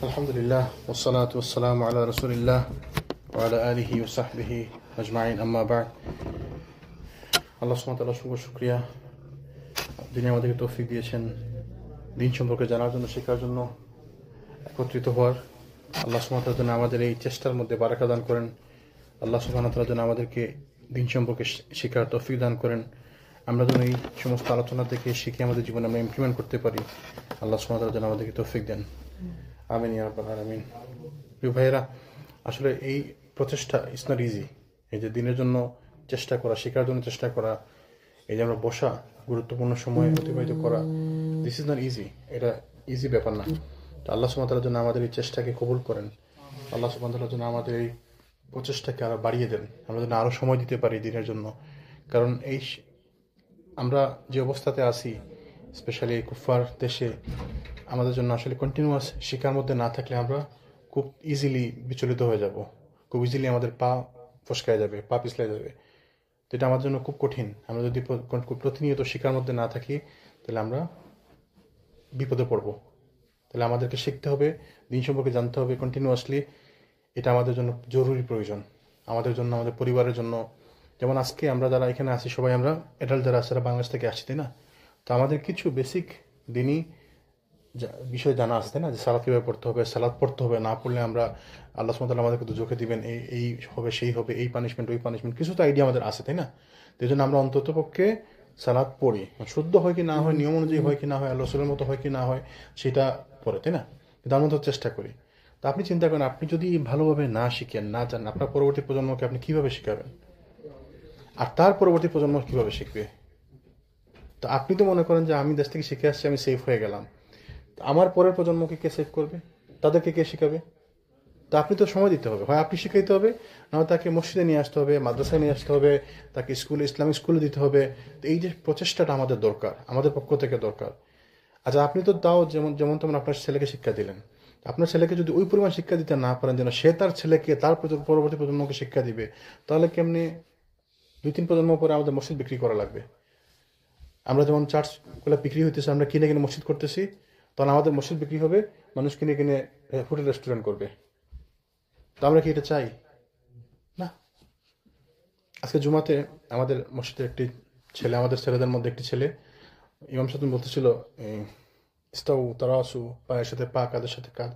আলহামদুলিল্লাহ ওয়াসসালাতু ওয়াসসালামু আলা রাসূলিল্লাহ ওয়া আলা আলিহি ওয়া সাহবিহি আজমাইন, আম্মা বা'দ। আল্লাহ সুবহানাহু ওয়া তাআলার শুকরিয়া, যিনি আমাদেরকে তৌফিক দিয়েছেন দিন সম্পর্কে জানার জন্য, শেখার জন্য, একত্রিত হওয়ার। আল্লাহ সুবহানাহু ওয়া তাআলা যেন আমাদের এই চেষ্টার মধ্যে বারাকা দান করেন। আল্লাহ সুবহানাহু ওয়া তাআলা যেন আমাদেরকে দিন সম্পর্কে শেখার তৌফিক দান করেন। আমরা যেন এই সমস্ত আলোচনা থেকে শিখে আমাদের জীবনে আমরা ইমপ্লিমেন্ট করতে পারি। আল্লাহ সুবহানাহু ওয়া তাআলা যেন আমাদেরকে তৌফিক দেন। আমিন ইয়া রাব্বাল আলামিন। প্রিয় ভাইয়েরা, আসলে এই প্রচেষ্টা ইটস নট ইজি। এই যে দিনের জন্য চেষ্টা করা, শেখার জন্য চেষ্টা করা, এই যে আমরা বসা, গুরুত্বপূর্ণ সময় অতিবাহিত করা, দিস ইজ নট ইজি। এটা ইজি ব্যাপার না। তো আল্লাহ সুবহানাহু ওয়া তাআলা যেন আমাদের এই চেষ্টাকে কবুল করেন। আল্লাহ সুবহানাহু ওয়া তাআলা যেন আমাদের এই প্রচেষ্টাকে আরো বাড়িয়ে দেন, আমরা যেন আরো সময় দিতে পারি দিনের জন্য। কারণ এই আমরা যে অবস্থাতে আছি, স্পেশালি এই কুফফার দেশে, আমাদের জন্য আসলে কন্টিনিউয়াস শিক্ষার মধ্যে না থাকলে আমরা খুব ইজিলি বিচলিত হয়ে যাব, খুব ইজিলি আমাদের পা ফসকায় যাবে, পা পিছলায় যাবে। তো এটা আমাদের জন্য খুব কঠিন। আমরা যদি প্রতিনিয়ত শিক্ষার মধ্যে না থাকি, তাহলে আমরা বিপদে পড়ব। তাহলে আমাদেরকে শিখতে হবে, দিন সম্পর্কে জানতে হবে কন্টিনিউয়াসলি। এটা আমাদের জন্য জরুরি প্রয়োজন, আমাদের জন্য, আমাদের পরিবারের জন্য। যেমন আজকে আমরা যারা এখানে আছি, সবাই আমরা অ্যাডাল্ট যারা আছে, বাংলাদেশ থেকে আসছি, তাই না? তো আমাদের কিছু বেসিক দিনই বিষয় জানা আছে, তাই না? যে সালাত কীভাবে পড়তে হবে, সালাত পড়তে হবে, না পড়লে আমরা আল্লাহ সুবহানাহু ওয়া তাআলা আমাদেরকে দুজখে দিবেন, এই হবে, সেই হবে, এই পানিশমেন্ট, ওই পানিশমেন্ট, কিছু তো আইডিয়া আমাদের আছে, তাই না? তো এই জন্য আমরা অন্তত পক্ষে সালাত পড়ি। শুদ্ধ হয় কি না হয়, নিয়ম অনুযায়ী হয় কি না হয়, আল্লাহ রাসূলের মতো হয় কি না হয়, সেটা পরে, তাই না? কিন্তু আমরা তো চেষ্টা করি। তো আপনি চিন্তা করেন, আপনি যদি ভালোভাবে না শিখেন, না জানেন, আপনার পরবর্তী প্রজন্মকে আপনি কিভাবে শেখাবেন? আর তার পরবর্তী প্রজন্ম কিভাবে শিখবে? তো আপনি তো মনে করেন যে আমি দেশ থেকে শিখে আসছি, আমি সেফ হয়ে গেলাম। আমার পরের প্রজন্মকে কে সেভ করবে? তাদেরকে কে শেখাবে? তা আপনি তো সময় দিতে হবে, হয় আপনি শিখাইতে হবে, না তাকে মসজিদে নিয়ে আসতে হবে, মাদ্রাসায় নিয়ে আসতে হবে, তাকে স্কুলে, ইসলামিক স্কুলে দিতে হবে। তো এই যে প্রচেষ্টাটা আমাদের দরকার, আমাদের পক্ষ থেকে দরকার। আচ্ছা, আপনি তো তাও যেমন যেমন তেমন আপনার ছেলেকে শিক্ষা দিলেন। আপনার ছেলেকে যদি ওই পরিমাণ শিক্ষা দিতে না পারেন যেন সে তার ছেলেকে, তার পরবর্তী প্রজন্মকে শিক্ষা দিবে, তাহলে কেমনি 2-3 প্রজন্ম পরে আমাদের মসজিদ বিক্রি করা লাগবে। আমরা যেমন চার্চগুলো বিক্রি হইতেছে, আমরা কিনে কিনে মসজিদ করতেছি, তখন আমাদের মসজিদ বিক্রি হবে, মানুষ কিনে কিনে হোটেল রেস্টুরেন্ট করবে। তো আমরা কি এটা চাই? না। আজকে জুমাতে আমাদের মসজিদের একটি ছেলে, আমাদের ছেলেদের মধ্যে একটি ছেলে, ইমাম সাহেব বলতেছিল, ইস্তাউ তারাসু, পায়ের সাথে পা, কাঁধের সাথে কাঁধ।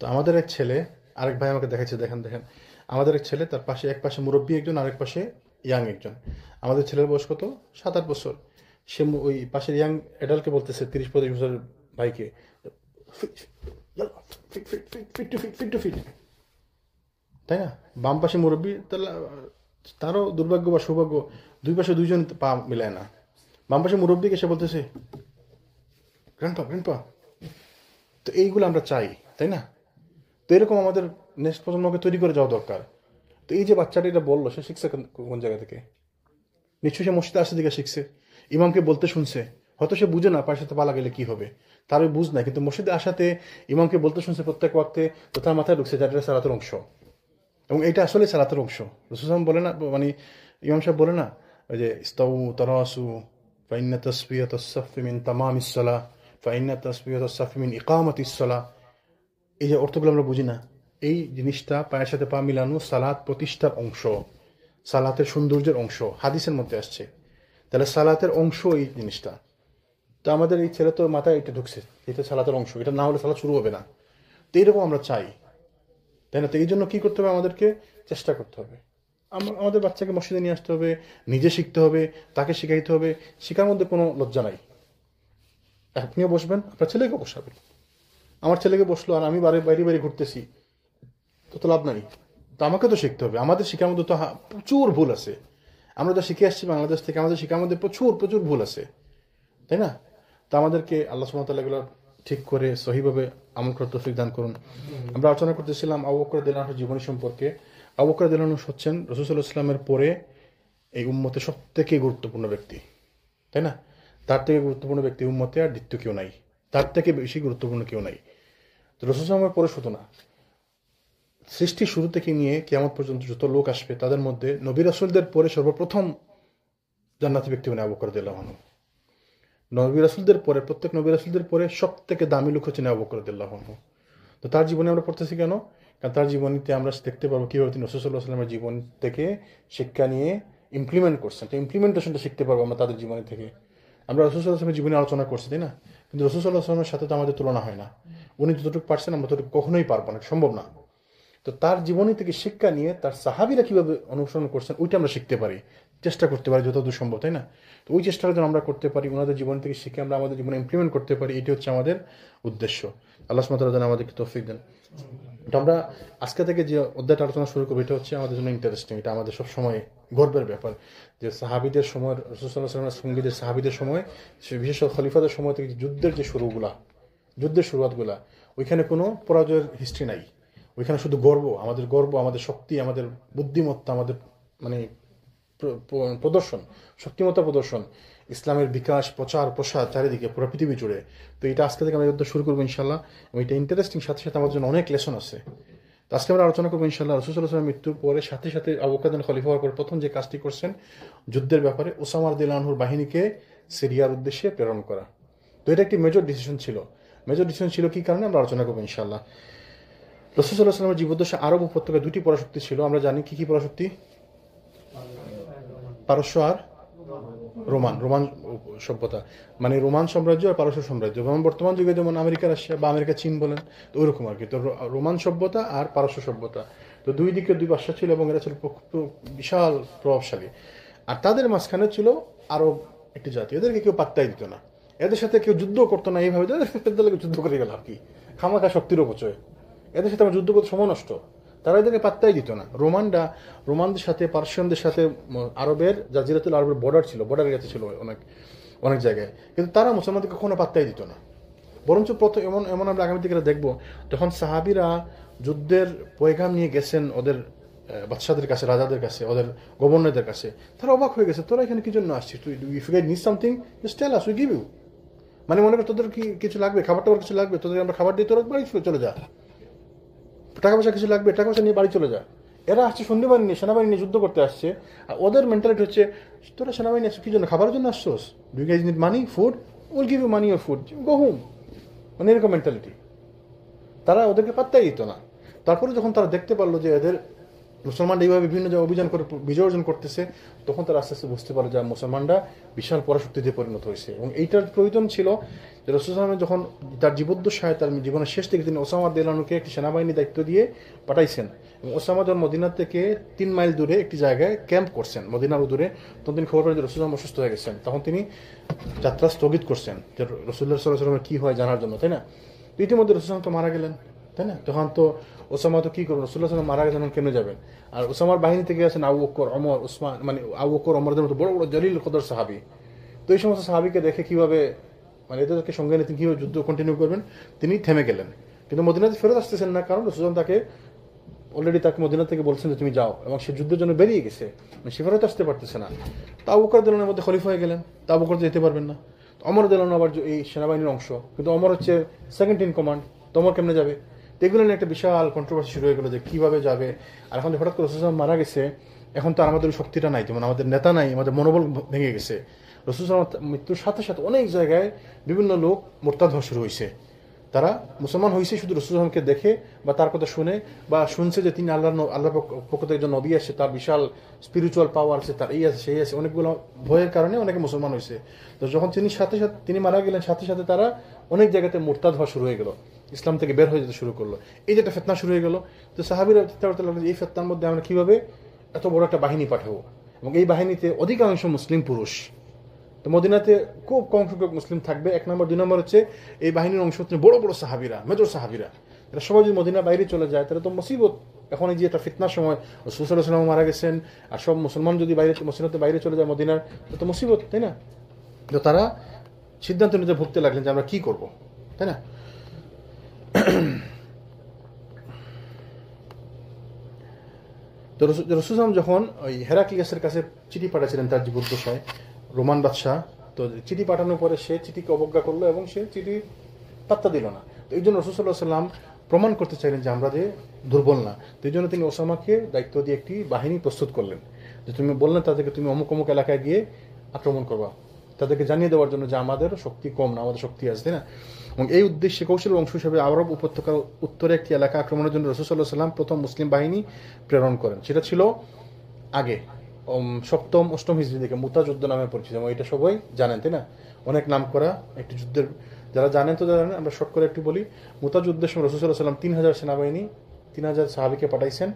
তো আমাদের এক ছেলে, আরেক ভাই আমাকে দেখাচ্ছে, দেখেন দেখেন, আমাদের এক ছেলে, তার পাশে এক পাশে মুরব্বী একজন, আরেক পাশে ইয়াং একজন। আমাদের ছেলের বয়স কত? 7-8 বছর। সে ওই পাশের ইয়াং অ্যাডাল্টকে বলতেছে, 30-35 বছরের ভাইকে, ফিট টু ফিট, তাই না? বাম পাশে মুরব্বী, তাহলে তারও দুর্ভাগ্য বা সৌভাগ্য, দুই পাশে দুইজন পা মিলায় না। বাম পাশে মুরব্বীকে সে বলতেছে গ্র্যান্ডপা। তো এইগুলো আমরা চাই, তাই না? তো এরকম আমাদের নেক্সট প্রজন্মকে তৈরি করে যাওয়া দরকার। তো এই যে বাচ্চাটা এটা বললো, সে শিখছে কোন জায়গা থেকে? নিশ্চয়ই সে মসজিদে আসতে দিকে শিখছে, ইমামকে বলতে শুনছে। হয়তো সে বুঝে না পায়ের সাথে পা লাগালে কি হবে, তার ওই বুঝ নাই, কিন্তু মসজিদে আসাতে ইমামকে বলতে শুনছে প্রত্যেক ওয়াক্তে, তো তার মাথায় ঢুকছে যে এটা সালাতের অংশ, এবং এটা আসলে সালাতের অংশ। রাসূল বলে না, মানে ইমাম সাহেব বলে না, ওই যে ইস্তাউ তারাসু ফাইন্না তাসবিয়াতাস সাফফি মিন তামামিস সালাহ ফাইন্না তাসবিয়াতাস সাফফি মিন ইকামাতিস সালাহ। এই যে অর্থগুলো আমরা বুঝি না। এই জিনিসটা, পায়ের সাথে পা মিলানো সালাত প্রতিষ্ঠার অংশ, সালাতের সৌন্দর্যের অংশ, হাদিসের মধ্যে আসছে। তাহলে সালাতের অংশ এই জিনিসটা। তো আমাদের এই ছেলে তো মাথায় এটা ঢুকছে, এটা সালাতের অংশ, এটা না হলে সালাত শুরু হবে না। তো এইরকম আমরা চাই, তাই না? তো এই জন্য কি করতে হবে? আমাদেরকে চেষ্টা করতে হবে। আমাদের বাচ্চাকে মসজিদে নিয়ে আসতে হবে, নিজে শিখতে হবে, তাকে শিখাইতে হবে। শেখার মধ্যে কোনো লজ্জা নাই। আপনিও বসবেন, আপনার ছেলেকে বসাবেন। আমার ছেলেকে বসলো আর আমি বাইরে ঘুরতেছি, তো লাভ নাই। তো আমাকে তো শিখতে হবে। আমাদের শিক্ষার মধ্যে তো প্রচুর ভুল আছে। আমরা যা শিখে আসছি বাংলাদেশ থেকে, আমাদের শিক্ষার মধ্যে প্রচুর প্রচুর ভুল আছে, তাই না? তো আমাদেরকে আল্লাহ সুবহানাহু ওয়া তাআলা এগুলো ঠিক করে সহিভাবে আমল করার তৌফিক দান করুন। আমরা আলোচনা করতেছিলাম আবু বকর রাদিয়াল্লাহু আনহুর জীবনী সম্পর্কে। আবু বকর রাদিয়াল্লাহু আনহু হচ্ছেন রাসূল সাল্লাল্লাহু আলাইহি ওয়াসাল্লামের পরে এই উম্মতের সবথেকে গুরুত্বপূর্ণ ব্যক্তি, তাই না? তার থেকে গুরুত্বপূর্ণ ব্যক্তি উম্মতে আর দ্বিতীয় কেউ নাই, তার থেকে বেশি গুরুত্বপূর্ণ কেউ নাই। তো রাসূল সাল্লাল্লাহু আলাইহি ওয়াসাল্লামের পরে শুধু না, সৃষ্টির শুরু থেকে নিয়ে কিয়ামত পর্যন্ত যত লোক আসবে, তাদের মধ্যে নবী রাসূলদের পরে সর্বপ্রথম জান্নাতি ব্যক্তি মানে আবু বকর রাদিয়াল্লাহু আনহু। নবী রাসূলদের পরে, প্রত্যেক নবী রাসূলদের পরে সবথেকে দামি লোক হচ্ছেন আবু বকর রাদিয়াল্লাহু আনহু। তো তার জীবনে আমরা পড়তেছি কেন? কারণ তার জীবনীতে আমরা দেখতে পারবো কীভাবে তিনি রাসূল সাল্লাল্লাহু আলাইহি ওয়াসাল্লামের জীবন থেকে শিক্ষা নিয়ে ইমপ্লিমেন্ট করছেন। তো ইমপ্লিমেন্টেশনটা শিখতে পারবো আমরা তাদের জীবনী থেকে। আমরা রাসূল সাল্লাল্লাহু আলাইহি ওয়াসাল্লামের জীবনে আলোচনা করছি, তাই না? কিন্তু রাসূল সাল্লাল্লাহু আলাইহি ওয়াসাল্লামের সাথে তো আমাদের তুলনা হয় না। উনি যতটুকু পারছেন আমরা ততটুকু কখনোই পারবো না, সম্ভব না। তো তার জীবনী থেকে শিক্ষা নিয়ে তার সাহাবীরা কীভাবে অনুসরণ করছেন ওইটা আমরা শিখতে পারি, চেষ্টা করতে পারি যতদূর সম্ভব, তাই না? তো ওই চেষ্টাটা যেন আমরা করতে পারি, ওনাদের জীবন থেকে শিখে আমরা আমাদের জীবনে ইমপ্লিমেন্ট করতে পারি, এটি হচ্ছে আমাদের উদ্দেশ্য। আল্লাহ সুবহানাহু ওয়া তাআলা যেন আমাদেরকে তৌফিক দেন। তো আমরা আজকে থেকে যে অধ্যায়টা আলোচনা শুরু করবো এটা হচ্ছে আমাদের জন্য ইন্টারেস্টিং, এটা আমাদের সব সময় গর্বের ব্যাপার যে সাহাবীদের সময়, রাসূল সাল্লাল্লাহু আলাইহি ওয়াসাল্লামের সঙ্গীদের সাহাবীদের সময়, বিশেষ করে খলিফাদের সময় থেকে যুদ্ধের যে শুরুগুলা, যুদ্ধের শুরুয়াতগুলা, ওইখানে কোনো পরাজয়ের হিস্ট্রি নাই। ওইখানে শুধু গর্ব, আমাদের শক্তি, আমাদের বুদ্ধিমত্তা, আমাদের মানে প্রদর্শন, শক্তিমত্তা প্রদর্শন, ইসলামের বিকাশ, প্রচার, প্রসার চারিদিকে পুরো পৃথিবী জুড়ে। তো এটা আজকে থেকে আমরা যুদ্ধ শুরু করবো ইনশাল্লাহ, এবং এটা ইন্টারেস্টিং, সাথে সাথে আমাদের জন্য অনেক লেসন আছে। তো আজকে আমরা আলোচনা করবো ইনশাল্লাহ রাসূল সাল্লাল্লাহু আলাইহি ওয়াসাল্লামের মৃত্যুর পরে সাথে সাথে আবু বকর খলিফা হওয়ার পর প্রথম যে কাজটি করছেন যুদ্ধের ব্যাপারে উসামা রাদিয়াল্লাহু আনহুর বাহিনীকে সিরিয়ার উদ্দেশ্যে প্রেরণ করা। তো এটা একটি মেজর ডিসিশন ছিল। মেজর ডিসিশন ছিল কি কারণে আমরা আলোচনা করবো ইনশাল্লাহ। রাসূল সাল্লাল্লাহু আলাইহি ওয়াসাল্লামের জীবদ্দশায় আরব উপত্যকায় দুটি পরাশক্তি ছিল। আমরা জানি কি কি পরাশক্তি? পারস্য আর রোমান। রোমান সভ্যতা মানে রোমান সাম্রাজ্য আর পারস্য সাম্রাজ্য। যেমন বর্তমান যুগে যেমন আমেরিকা, রাশিয়া বা আমেরিকা চীন বলেন, তো ওইরকম আর কি। তো রোমান সভ্যতা আর পারস্য সভ্যতা, তো দুই দিকে দুই পাশা ছিল এবং এরা ছিল বিশাল প্রভাবশালী। আর তাদের মাঝখানে ছিল আরব একটি জাতি, এদেরকে কেউ পাত্তাই দিত না, এদের সাথে কেউ যুদ্ধ করতো না। এইভাবে যুদ্ধ করে গেল আর কি, খামাখা শক্তির অপচয়, এদের সাথে আমার যুদ্ধ করতে সময় নষ্ট। তারা এদেরকে পাত্তাই দিত না। রোমানদের সাথে, পার্সিয়ানদের সাথে আরবের জাজিরাতুল আরবের বর্ডার ছিল, বর্ডার গেছে ছিল অনেক অনেক জায়গায়, কিন্তু তারা মুসলমানদেরকে কখনো পাত্তাই দিত না। বরঞ্চ এমন আমরা আগামী দিকে দেখবো, যখন সাহাবীরা যুদ্ধের পয়গাম নিয়ে গেছেন ওদের বাদশাদের কাছে, রাজাদের কাছে, ওদের গভর্নরদের কাছে, তারা অবাক হয়ে গেছে, তোরা এখানে কি জন্য আসছিস? তুই if you need something just tell us, we give you. মানে মনে কর তোদের কি কিছু লাগবে, খাবার টাবার কিছু লাগবে, তোদের আমরা খাবার দিয়ে তোরা বাড়ি চলে যা। টাকা পয়সা কিছু লাগবে, টাকা পয়সা নিয়ে বাড়ি চলে যায়। এরা আসছে সৈন্যবাহিনী নিয়ে, সেনাবাহিনী নিয়ে যুদ্ধ করতে আসছে। আর ওদের মেন্টালিটি হচ্ছে, তোরা সেনাবাহিনী আসছো কি জন্য? খাবারের জন্য আসছোস? Do you guys need money, food? Will give you money or food, go home. মানে এরকম মেন্টালিটি। তারা ওদেরকে পাত্তাই দিত না। তারপরে যখন তারা দেখতে পারলো যে এদের মুসলমানরা এইভাবে বিভিন্ন জায়গায় অভিযান করে বিজয় অর্জন করতেছে, তখন তারা আস্তে আস্তে বুঝতে পারে যে মুসলমানরা বিশাল পরাশক্তিতে পরিণত হয়েছে। এবং এইটার প্রয়োজন ছিল যে রাসূল সাল্লাল্লাহু আলাইহি ওয়াসাল্লাম যখন তার জীবদ্দশায়, তার জীবনের শেষ থেকে তিনি ওসামা রাদিয়াল্লাহু আনহুকে একটি সেনাবাহিনী দায়িত্ব দিয়ে পাঠাইছেন। এবং ওসামা যখন মদিনা থেকে 3 মাইল দূরে একটি জায়গায় ক্যাম্প করছেন, মদিনার দূরে, তখন তিনি খবর পেলেন যে রাসূল সাল্লাল্লাহু আলাইহি ওয়াসাল্লাম অসুস্থ হয়ে গেছেন। তখন তিনি যাত্রা স্থগিত করছেন যে রাসূলুল্লাহ সাল্লাল্লাহু আলাইহি ওয়াসাল্লামের কি হয় জানার জন্য, তাই না? ইতিমধ্যে রাসূল সাল্লাল্লাহু আলাইহি ওয়াসাল্লাম তো মারা গেলেন, তাই না? তখন তো ওসামা তো কি করবেন, রাসূলুল্লাহ সাল্লাল্লাহু আলাইহি ওয়াসাল্লাম মারা গেছেন, কেন যাবেন? আর ওসামার বাহিনী থেকে আছেন আবু বকর, ওমর, উসমান, মানে আবু বকর, ওমরদের মতো বড় বড় জলিল কদর সাহাবী। তো এই সমস্ত সাহাবীকে দেখে কিভাবে, মানে এদেরকে সঙ্গে নিয়ে তিনি কীভাবে যুদ্ধ কন্টিনিউ করবেন, তিনি থেমে গেলেন। কিন্তু মদিনাতে ফেরত আসতেছেন না, কারণ রাসূল তাকে অলরেডি তাকে মদিনা থেকে বলছেন যে তুমি যাও, এবং সে যুদ্ধের জন্য বেরিয়ে গেছে, সে ফেরত আসতে পারতেছে না। তো আবু বকর রাদিয়াল্লাহু আনহুর মধ্যে খলিফা হয়ে গেলেন, তো আবু বকর যেতে পারবেন না। ওমর রাদিয়াল্লাহু আনহু আবার এই সেনাবাহিনীর অংশ, কিন্তু ওমর হচ্ছে সেকেন্ড ইন কমান্ড, তো ওমর কেমনে যাবে? এগুলো নিয়ে একটা বিশাল কন্ট্রোভার্সি শুরু হয়ে গেলো যে কীভাবে যাবে। আর এখন হঠাৎ করে রাসূল সাল্লাল্লাহু আলাইহি ওয়াসাল্লাম মারা গেছে, এখন তো আমাদের শক্তিটা নাই, যেমন আমাদের নেতা নাই, আমাদের মনোবল ভেঙে গেছে। রাসূল সাল্লাল্লাহু আলাইহি ওয়াসাল্লাম মৃত্যুর সাথে সাথে অনেক জায়গায় বিভিন্ন লোক মুরতাদ হওয়া শুরু হয়েছে। তারা মুসলমান হয়েছে শুধু রাসূল সাল্লাল্লাহু আলাইহি ওয়াসাল্লামকে দেখে বা তার কথা শুনে, বা শুনছে যে তিনি আল্লাহর পক্ষ থেকে একজন নবী আসে, তার বিশাল স্পিরিচুয়াল পাওয়ার আছে, তার এই আছে সেই আছে, অনেকগুলো ভয়ের কারণে অনেকে মুসলমান হয়েছে। তো যখন তিনি মারা গেলেন, সাথে সাথে তারা অনেক জায়গাতে মুরতাদ হওয়া শুরু হয়ে গেল, ইসলাম থেকে বের হয়ে যেতে শুরু করলো। এই যে একটা ফিতনা শুরু হয়ে গেল। তো সাহাবীরা চিন্তা করতে লাগলেন এই ফিতনার মধ্যে আমরা কিভাবে এত বড় একটা বাহিনী পাঠাবো, এবং এই বাহিনীতে অধিকাংশ মুসলিম পুরুষ। তো মদিনাতে খুব কম সংখ্যক মুসলিম থাকবে, 1 নম্বর। 2 নম্বর হচ্ছে এই বাহিনীর অংশ হচ্ছে বড় বড় সাহাবীরা, মেজর সাহাবীরা। এরা সবাই যদি মদিনার বাইরে চলে যায় তাহলে তো মুসিবত। এখন এই যে একটা ফিতনার সময়, রাসূল সাল্লাল্লাহু আলাইহি ওয়াসাল্লাম মারা গেছেন, আর সব মুসলমান যদি মদিনাতে বাইরে চলে যায় মদিনার, তো মুসিবত, তাই না? তো তারা সিদ্ধান্ত নিতে ভুগতে লাগলেন যে আমরা কি করব, তাই না? তো রাসূল যখন ওই হেরাক্লিয়াসের কাছে চিঠি পাঠাচ্ছিলেন তার জীবদ্দশায়, রোমান বাদশাহ, তো চিঠি পাঠানোর পরে সে চিঠিকে অবজ্ঞা করলো এবং সে চিঠি পাত্তা দিল না। তো এই জন্য রাসূল সাল্লাল্লাহু আলাইহি ওয়াসাল্লাম প্রমাণ করতে চাইলেন যে আমরা যে দুর্বল না। তো এই জন্য তিনি ওসামাকে দায়িত্ব দিয়ে একটি বাহিনী প্রস্তুত করলেন, যে তুমি বললেন তাদেরকে তুমি অমুক অমুক এলাকায় গিয়ে আক্রমণ করবা, তাদেরকে জানিয়ে দেওয়ার জন্য যে আমাদেরও শক্তি কম না, আমাদের শক্তি আছে, তাই না? এবং এই উদ্দেশ্যে কৌশল অংশ হিসেবে আরব উপত্যকার উত্তরে একটি এলাকা আক্রমণের জন্য রাসূল সাল্লাল্লাহু আলাইহি ওয়াসাল্লাম প্রথম মুসলিম বাহিনী প্রেরণ করেন। সেটা ছিল আগে 7ম 8ম হিজরি থেকে মুতা যুদ্ধ নামে পরিচিত, এবং এটা সবাই জানেন, তাই না? অনেক নাম করা একটি যুদ্ধের, যারা জানেন তো জানেন, আমরা শর্ট করে একটু বলি। মুতা যুদ্ধের সময় রাসূল সাল্লাল্লাহু আলাইহি ওয়াসাল্লাম 3000 সেনাবাহিনী, 3000 সাহাবীকে পাঠাইছেন।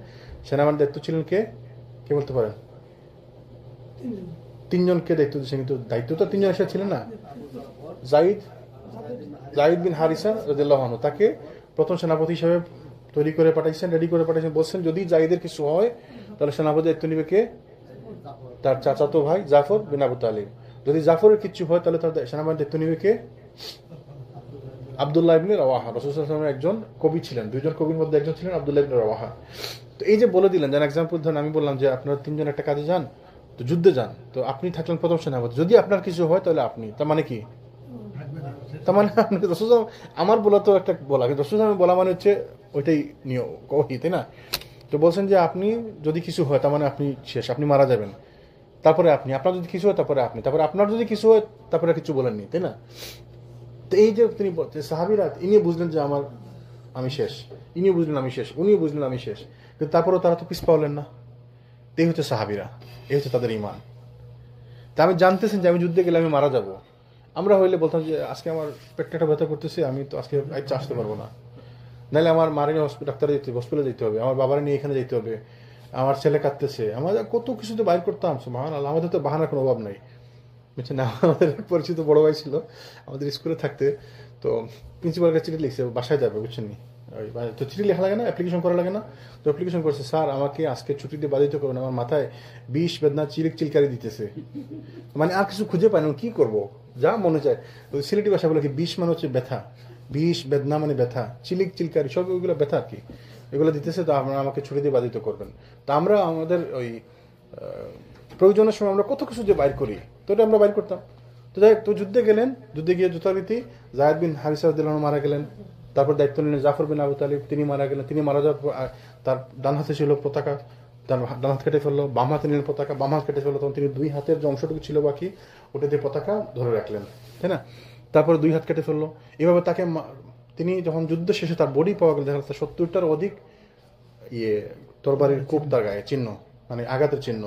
সেনাবাহিনীর দায়িত্ব ছিলেন কে বলতে পারেন? 3জনকে দায়িত্ব দিয়েছেন, কিন্তু দায়িত্ব তো 3জন এসে ছিলেন না। জাইদ বিন হারিসা রাদিয়াল্লাহু আনহু তাকে প্রথম সেনাপতি হিসেবে তৈরি করে পাঠাইছেন, রেডি করে পাঠাইছেন। বলছেন যদি জাইদের কিছু হয় তাহলে সেনাপতি দায়িত্ব নিবে কে? তার চাচাতো ভাই জাফর বিন আবু তালিব। যদি জাফরের কিছু হয় তাহলে তার সেনাবাহিনীর দায়িত্ব নিবে কে? আব্দুল্লাহ ইবনে রাওয়াহা। রাসূল সাল্লাল্লাহু আলাইহি ওয়াসাল্লাম একজন কবি ছিলেন, 2জন কবির মধ্যে একজন ছিলেন আব্দুল্লাহ ইবনে রাওয়াহা। তো এই যে বলে দিলেন, যেন এক্সাম্পল ধরেন আমি বললাম যে আপনারা 3জন একটা কাজে যান, তো যুদ্ধে যান, তো আপনি থাকলেন প্রথম সেনাপতি, যদি আপনার কিছু হয় তাহলে আপনি, তার মানে কি? তার মানে আপনাকে রাসূল আমার বলা তো একটা বলা, কিন্তু রাসূল বলা মানে হচ্ছে ওইটাই নিয়ম কহি, তাই না? তো বলছেন যে আপনি যদি কিছু হয় তার মানে আপনি শেষ, আপনি মারা যাবেন, তারপরে আপনি, আপনার যদি কিছু হয় তারপরে আপনি, তারপরে আপনার যদি কিছু হয় তারপরে কিছু বলেননি, তাই না? তো এই যে তিনি সাহাবীরা ইনি বুঝলেন যে আমি শেষ, ইনিও বুঝলেন আমি শেষ, উনিও বুঝলেন আমি শেষ, কিন্তু তারপরেও তারা তো পিছ পাওলেন না। এই হচ্ছে সাহাবীরা, এই হচ্ছে তাদের ঈমান। তা আমি জানতেছেন যে আমি যুদ্ধে গেলে আমি মারা যাব। আমরা হইলে বলতাম যে আজকে আমার পেটটা ব্যথা করতেছে, আমি তো আজকে আসতে পারবো না, নাহলে আমার মারে ডাক্তারে যেতে হবে, হসপিটালে যেতে হবে, আমার বাবার নিয়ে এখানে যেতে হবে, আমার ছেলে কাঁদতেছে, আমাদের কত কিছু তো বাইর করতাম। সুবহানাল্লাহ, আমাদের তো বাহানার কোনো অভাব নাই, বুঝছেন না? আমাদের পরিচিত বড় ভাই ছিল আমাদের স্কুলে থাকতে, তো প্রিন্সিপাল কাছে চিঠি লিখছে, বাসায় যাবে, বুঝছেন নি? তো চিঠি লেখা লাগে না, অ্যাপ্লিকেশন করা লাগে না? তো অ্যাপ্লিকেশন করছে, স্যার আমাকে আজকে ছুটিতে বাধিত করবেন, আমার মাথায় 20 বেদনা চিলকারি দিতেছে। মানে আর কিছু খুঁজে পায় না, কি করবো, যা মনে চায়। সিলেটি ভাষা বলে কি 20 মানে হচ্ছে ব্যথা, 20 বেদনা মানে ব্যথা, চিলকারি সব ওইগুলো ব্যথা আর কি, এগুলো দিতেছে, তো আপনারা আমাকে ছুটিতে বাধিত করবেন। তো আমরা আমাদের ওই প্রয়োজনের সময় আমরা কত কিছু যে বাইর করি, তো এটা আমরা বাইর করতাম। তো যাই হোক, তো যুদ্ধে গেলেন, যুদ্ধে গিয়ে যথারীতি জায়েদ বিন হারিসা রাদিয়াল্লাহু আনহু মারা গেলেন। তারপর দায়িত্ব নিলেন জাফর বিন আবু তালিব, তিনি মারা গেলেন। তিনি মারা যাওয়ার পর তার ডান হাতে ছিল পতাকা, তার ডান হাত কেটে ফেললো, বাম হাতে নিলেন পতাকা, বাম হাত কেটে ফেললো, তখন তিনি 2 হাতের যে অংশটুকু ছিল বাকি ওটা দিয়ে পতাকা ধরে রাখলেন, তাই না? তারপর 2 হাত কেটে ফেললো। এভাবে তাকে তিনি যখন যুদ্ধ শেষে তার বডি পাওয়া গেল, দেখা যাচ্ছে 70টার অধিক তরবারির কোপ তার গায়ে চিহ্ন, মানে আঘাতের চিহ্ন।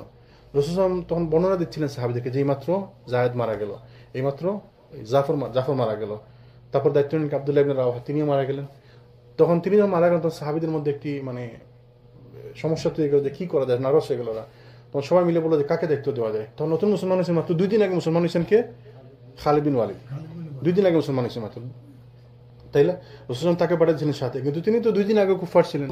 রাসূল তখন বর্ণনা দিচ্ছিলেন সাহাবীদেরকে যে এইমাত্র জায়েদ মারা গেল, এইমাত্র জাফর মারা গেল। তারপর দায়িত্ব নিলেন আব্দুল্লাহ ইবনে রাওয়াহা, তিনিও মারা গেলেন। তখন তিনি যখন মারা গেলেন তখন সাহাবীদের মধ্যে একটি মানে সমস্যা তৈরি গেল যে কি করা যায়, নার্ভাস হয়ে গেল ওরা। তখন সবাই মিলে বললো যে কাকে দায়িত্ব দেওয়া যায়। তখন নতুন মুসলমান হয়েছেন মাত্র 2 দিন আগে, মুসলমান হয়েছেন কে? খালিদ বিন ওয়ালিদ, 2 দিন আগে মুসলমান হয়েছেন মাত্র, তাই না? রাসূল তাকে পাঠিয়েছিলেন সাথে, কিন্তু তিনি তো 2 দিন আগে কুফার ছিলেন,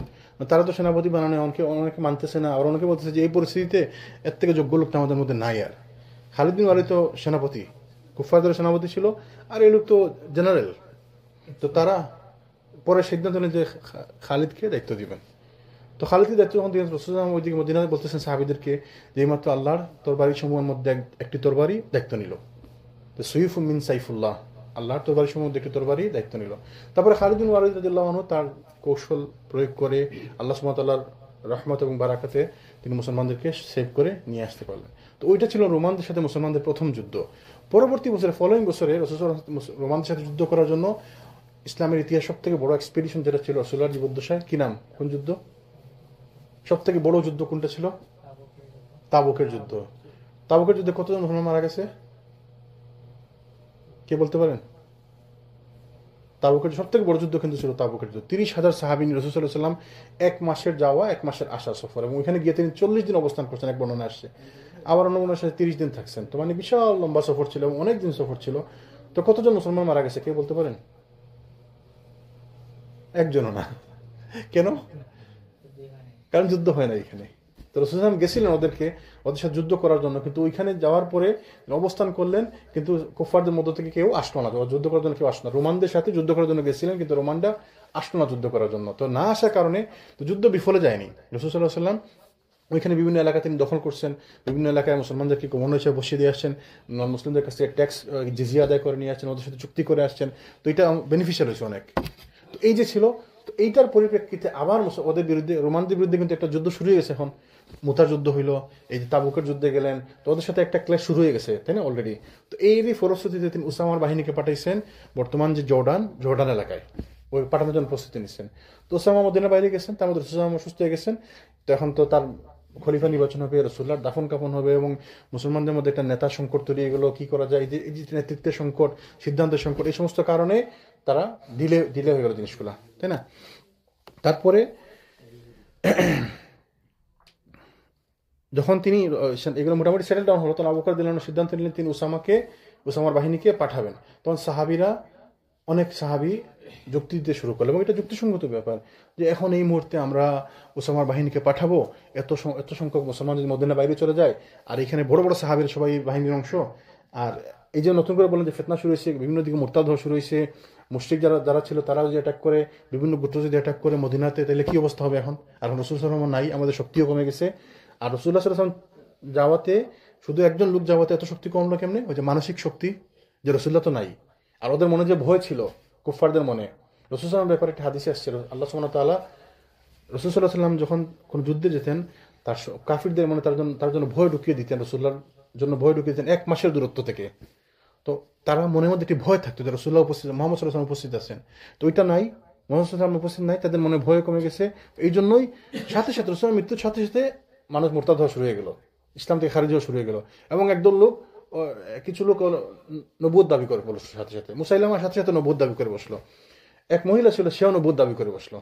তারা তো সেনাপতি বানানো, অনেকে মানতেছে না, আর অনেকে বলতেছে যে এই পরিস্থিতিতে এর থেকে যোগ্য লোকটা আমাদের মধ্যে নাই। আর খালিদ বিন ওয়ালিদ তো সেনাপতি, কুফারদের সেনাপতি ছিল, আর এই লোক তো জেনারেল। তো তারা পরে সিদ্ধান্ত নেন যে খালিদকে দায়িত্ব দিবেন। তো খালিদকে দায়িত্ব যখন দিলেন, রাসূল ওইদিকে মদিনায় বলতেছেন সাহাবীদেরকে যে এইমাত্র আল্লাহর তরবারি সমূহের মধ্যে একটি তরবারি দায়িত্ব নিল, তো সাইফুম মিন সাইফুল্লাহ, আল্লাহর তরবারি সমূহ একটি তরবারি দায়িত্ব নিল। তারপরে খালিদ বিন ওয়ালিদ রাদিয়াল্লাহু আনহু তার কৌশল প্রয়োগ করে আল্লাহ সুবহানাহু ওয়া তাআলার রহমত এবং বারাকাতে তিনি মুসলমানদেরকে সেভ করে নিয়ে আসতে পারলেন। তো ওইটা ছিল রোমানদের সাথে মুসলমানদের প্রথম যুদ্ধ। পরবর্তী বছরে ফলোয়িং বছরে রাসূল রোমানদের সাথে যুদ্ধ করার জন্য ইসলামের ইতিহাস সব থেকে বড় এক্সপিডিশন যেটা ছিল রাসূলুল্লাহর জীবদ্দশায়, কি নাম, কোন যুদ্ধ? সব থেকে বড় যুদ্ধ কোনটা ছিল? তাবুকের যুদ্ধ। তাবুকের যুদ্ধে কতজন মুসলমান মারা গেছে কে বলতে পারেন? তাবুকের সব থেকে বড় যুদ্ধ কিন্তু ছিল তাবুকের যুদ্ধ। 30,000 সাহাবী নিয়ে রাসূল সাল্লাল্লাহু আলাইহি ওয়াসাল্লাম 1 মাসের যাওয়া 1 মাসের আসা সফর, এবং ওইখানে গিয়ে তিনি 40 দিন অবস্থান করছেন, এক বর্ণনা আসছে। আবার অন্য বর্ণনা আসছে 30 দিন থাকছেন। তো মানে বিশাল লম্বা সফর ছিল, অনেক দিন সফর ছিল। তো কতজন মুসলমান মারা গেছে কে বলতে পারেন? একজনও না। কেন? কারণ যুদ্ধ হয় না এখানে। তো রাসূল সাল্লাল্লাহু আলাইহি ওয়াসাল্লাম গেছিলেন ওদের সাথে যুদ্ধ করার জন্য, কিন্তু ওইখানে যাওয়ার পরে অবস্থান করলেন, কিন্তু কুফফারদের মধ্য থেকে কেউ আসলো না, যুদ্ধ করার জন্য কেউ আসলো না। রোমানদের সাথে যুদ্ধ করার জন্য গেছিলেন, কিন্তু রোমানরা আসলো না যুদ্ধ করার জন্য। তো না আসার কারণে তো যুদ্ধ বিফলে যায়নি। রাসূল সাল্লাল্লাহু আলাইহি ওয়াসাল্লাম ওইখানে বিভিন্ন এলাকা তিনি দখল করছেন, বিভিন্ন এলাকায় মুসলমানদেরকে গভর্নর হিসেবে বসিয়ে দিয়ে আসছেন, মুসলিমদের কাছ থেকে ট্যাক্স জিজিয়া আদায় করে নিয়ে আসছেন, ওদের সাথে চুক্তি করে আসছেন। তো এটা বেনিফিশিয়াল হয়েছে অনেক। তো এই যে ছিল, তো এইটার পরিপ্রেক্ষিতে আবার ওদের বিরুদ্ধে রোমানদের বিরুদ্ধে কিন্তু একটা যুদ্ধ শুরু হয়ে গেছে এখন। মুতার যুদ্ধ হইলো, এই যে তাবুকের যুদ্ধে গেলেন, তো ওদের সাথে একটা ক্লাস শুরু হয়ে গেছে, তাই না অলরেডি। তো এরই ফলশ্রুতিতে তিনি উসামার বাহিনীকে পাঠাইছেন বর্তমান যে জর্ডান এলাকায়, ওই পাঠানোর জন্য প্রস্তুতি নিচ্ছেন। তো উসামা মদিনার বাইরে গেছেন, তার মধ্যে উসামা সুস্থ হয়ে গেছেন। তো এখন তো তার খলিফা নির্বাচন হবে, রাসূলুল্লাহর দাফন কাফন হবে, এবং মুসলমানদের মধ্যে একটা নেতা সংকট তৈরি, এগুলো কি করা যায়, এই যে নেতৃত্বের সংকট, সিদ্ধান্তের সংকট, এই সমস্ত কারণে তারা ডিলে হয়ে গেল জিনিসগুলা, তাই না। তারপরে যখন তিনি এগুলো মোটামুটি সেটেল ডাউন হলো, তখন আবু বকর রাদিয়াল্লাহু আনহু সিদ্ধান্ত নিলেন তিনি উসামার বাহিনীকে পাঠাবেন। তখন অনেক সাহাবী যুক্তি দিতে শুরু করলো, এবং এটা যুক্তিসঙ্গত ব্যাপার যে এখন এই মুহূর্তে আমরা উসামার বাহিনীকে পাঠাবো, এত সংখ্যক মুসলমান যদি মদিনার বাইরে চলে যায়, আর এখানে বড় বড় সাহাবীর সবাই বাহিনীর অংশ, আর এই যে নতুন করে বললেন যে ফিতনা শুরু হয়েছে, বিভিন্ন দিকে মুরতাদ হওয়া শুরু হয়েছে, মুশরিক যারা ছিল তারাও যদি অ্যাটাক করে, বিভিন্ন গোত্র যদি অ্যাটাক করে মদিনাতে, তাহলে কি অবস্থা হবে এখন। আর রাসূল সাল্লাল্লাহু আলাইহি ওয়াসাল্লাম নাই, আমাদের শক্তিও কমে গেছে। আর রাসূলুল্লাহ সাল্লাল্লাহু আলাইহি ওয়াসাল্লাম যাওয়াতে, শুধু একজন লোক যাওয়াতে এত শক্তি কমলো কেমনে? ওই যে মানসিক শক্তি, যে রাসূলুল্লাহ তো নাই, আর ওদের মনে যে ভয় ছিল কুফফারদের মনে। রাসূল সাল্লাল্লাহু আলাইহি ওয়াসাল্লামের ব্যাপারে একটা হাদিসে আসছে, আল্লাহ সুবহানাহু ওয়া তাআলা রাসূল সাল্লাল্লাহু আলাইহি ওয়াসাল্লাম যখন কোন যুদ্ধে যেতেন, তার কাফিরদের মনে তার জন্য ভয় ঢুকিয়ে দিতেন, রাসূলুল্লাহর জন্য ভয় ঢুকিয়ে দিতেন 1 মাসের দূরত্ব থেকে। তো তারা মনের মধ্যে একটি ভয় থাকতো যে রাসূলুল্লাহ উপস্থিত, মুহাম্মদ সাল্লাল্লাহু আলাইহি ওয়াসাল্লাম উপস্থিত আছেন। তো ওইটা নাই, মুহাম্মদ সাল্লাল্লাহু আলাইহি ওয়াসাল্লাম উপস্থিত নাই, তাদের মনে ভয় কমে গেছে। এই জন্যই সাথে সাথে রাসূলের মৃত্যুর সাথে সাথে মানুষ মুরতাদ হওয়া শুরু হয়ে গেল, ইসলাম থেকে খারিজ হওয়া শুরু হয়ে গেল, এবং একদল লোক, কিছু লোক নবুয়ত দাবি করে বসলো, সাথে সাথে মুসাইলামার সাথে সাথে নবুয়ত দাবি করে বসলো। এক মহিলা ছিল, সেও নবুয়ত দাবি করে বসলো।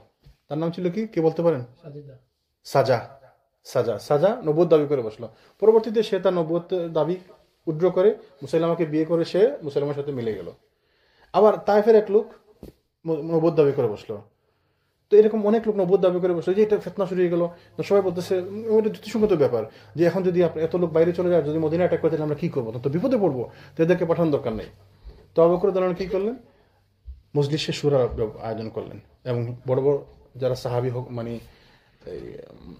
তার নাম ছিল কি, কে বলতে পারেন? সাজা নবুয়ত দাবি করে বসলো। পরবর্তীতে সে তার নবুয়ত দাবি উড্র করে মুসাইলামাকে বিয়ে করে সে মুসাইলামার সাথে মিলে গেল। আবার তায়েফের এক লোক নবুয়ত দাবি করে বসলো। তো এরকম অনেক লোক নবুয়ত দাবি করে বসলো, যে এটা ফিতনা শুরু হয়ে গেল। সবাই বলতেছে, এটা যুক্তিসঙ্গত ব্যাপার যে এখন যদি এত লোক বাইরে চলে যায়, যদি মদিনা অ্যাটাক করে, তাহলে আমরা কি করবো? তো বিপদে পড়বো, তো এদেরকে পাঠানোর দরকার নেই। তো আবু বকর রাদিয়াল্লাহু আনহু কি করলেন? মজলিসে শুরার আয়োজন করলেন, এবং বড় বড় যারা সাহাবী হোক, মানে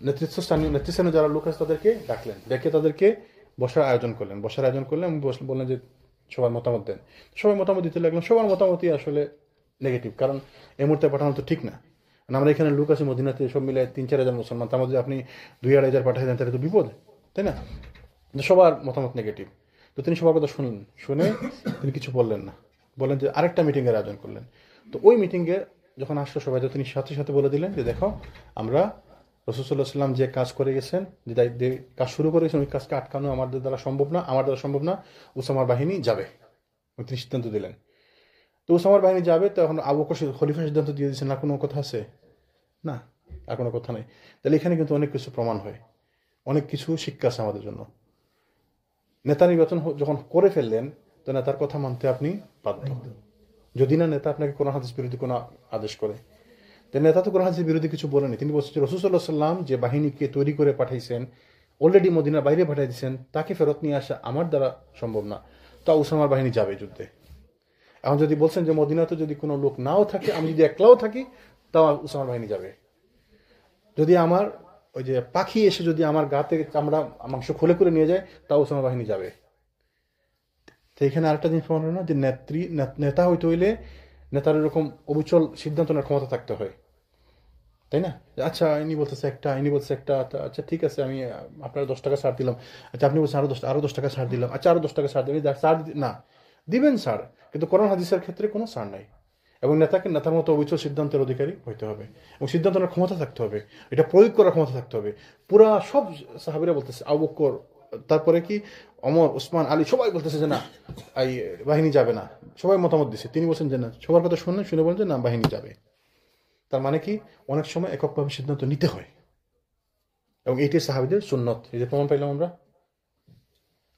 নেতৃস্থানীয় যারা লোক আছে তাদেরকে ডাকলেন, ডেকে তাদেরকে বসার আয়োজন করলেন এবং বললেন যে সবার মতামত দেন। সবাই মতামত দিতে লাগলেন। সবার মতামতই আসলে নেগেটিভ, কারণ এই মুহূর্তে পাঠানো তো ঠিক না। আমরা এখানে লোক আছে মদিনাতে, সব মিলে 3-4 হাজার মুসলমান, তার মধ্যে আপনি 2-2.5 হাজার পাঠিয়ে দেন, তাহলে তো বিপদ, তাই না? সবার মতামত নেগেটিভ। তো তিনি সবার কথা শুনলেন, শুনে তিনি কিছু বললেন না, বললেন যে আরেকটা মিটিংয়ের আয়োজন করলেন। তো ওই মিটিংয়ে যখন আসলো সবাই, তো তিনি সাথে সাথে বলে দিলেন যে দেখো, আমরা রাসূল সাল্লাল্লাহু আলাইহি ওয়াসাল্লাম যে কাজ করে গেছেন, যে কাজ শুরু করে গেছেন, ওই কাজকে আটকানো আমার দ্বারা সম্ভব না। উসামার বাহিনী যাবে, তিনি সিদ্ধান্ত দিলেন। তো উসামার বাহিনী যাবে, তো এখন আবু বকর খলিফা সিদ্ধান্ত দিয়ে দিচ্ছেন, না কোনো কথা আছে না, আর কোনো কথা নেই। তাহলে এখানে কিন্তু অনেক কিছু প্রমাণ হয়, অনেক কিছু শিক্ষা আছে আমাদের জন্য। নেতা নির্বাচন যখন করে ফেললেন, তো নেতার কথা মানতে আপনি বাধ্য, যদি না নেতা আপনাকে কোরআন হাদিস বিরোধী কোনো আদেশ করে। তো নেতা তো কোরআন হাদিসের বিরোধী কিছু বলেনি, তিনি বলছেন রাসূল সাল্লাল্লাহু আলাইহি ওয়াসাল্লাম যে বাহিনীকে তৈরি করে পাঠাইছেন, অলরেডি মদিনার বাইরে পাঠিয়ে দিয়েছেন, তাকে ফেরত নিয়ে আসা আমার দ্বারা সম্ভব না। তা উসামার বাহিনী যাবে যুদ্ধে। এখন যদি বলছেন যে মদিনাতে যদি কোনো লোক নাও থাকে, আমি যদি একলাও থাকি, তাও উসামার বাহিনী যাবে। যদি আমার ওই যে পাখি এসে যদি আমার গা থেকে চামড়া মাংস খুলে করে নিয়ে যায়, তাও উসামার বাহিনী যাবে। তো এখানে আরেকটা জিনিস প্রমাণ হয় না, যে নেতা হইতে হইলে নেতার এরকম অবিচল সিদ্ধান্ত নেওয়ার ক্ষমতা থাকতে হয়, তাই না? আচ্ছা ইনি বলতেছে একটা, আচ্ছা ঠিক আছে, আমি আপনার 10 টাকা ছাড় দিলাম। আচ্ছা আপনি বলছেন আরো 10 টাকা ছাড় দিলাম। আচ্ছা আরো 10 টাকা ছাড় দিবেন, না দিবেন ছাড়, কিন্তু কোরআন হাদিসের ক্ষেত্রে কোনো ছাড় নাই। এবং নেতার মতো অবিচল সিদ্ধান্তের অধিকারী হইতে হবে, এবং সিদ্ধান্ত নেওয়ার ক্ষমতা থাকতে হবে, এটা প্রয়োগ করার ক্ষমতা থাকতে হবে। পুরা সব সাহাবীরা বলতেছে, আবু বকর, তারপরে কি ওমর, ওসমান, আলী, সবাই বলতেছে যে না, এই বাহিনী যাবে না। সবাই মতামত দিচ্ছে, তিনি বলছেন যে না, সবার কথা শুনে বলেন যে না, বাহিনী যাবে। তার মানে কি, অনেক সময় এককভাবে সিদ্ধান্ত নিতে হয়, এবং এইটি সাহাবীদের সুন্নত, এই যে প্রমাণ পাইলাম আমরা।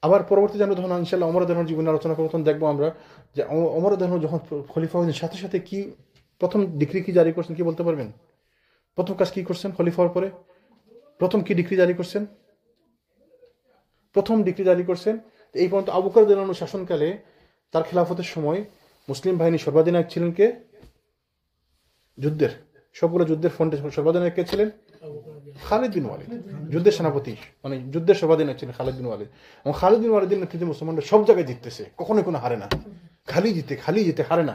আবার পরবর্তীতে আমরা যখন ইনশাআল্লাহ ওমর রাদিয়াল্লাহু আনহু জীবনে আলোচনা করব, তখন দেখবো আমরা যে ওমর রাদিয়াল্লাহু আনহু যখন খলিফা হয়েছেন, সাথে সাথে কি প্রথম ডিক্রি কি জারি করছেন, কি বলতে পারবেন? প্রথম কাজ কি করছেন খলিফা হওয়ার পরে? প্রথম কি ডিক্রি জারি করছেন? এই পর্যন্ত আবু বকর রাদিয়াল্লাহু আনহু শাসনকালে, তার খেলাফতের সময় মুসলিম বাহিনী সর্বাধিনায়ক ছিলেন কে? সবগুলো যুদ্ধের ফ্রন্টে সর্বাধিনায়ক কে ছিলেন? খালিদ বিন ওয়ালিদ। যুদ্ধের সেনাপতি, মানে যুদ্ধের সর্বাধিনায়ক ছিলেন খালিদ বিন ওয়ালিদ। এবং খালিদ বিন ওয়ালিদের নেতৃত্বে মুসলমানরা সব জায়গায় জিততেছে, কখনোই কোনো হারে না, খালি জিতে হারে না।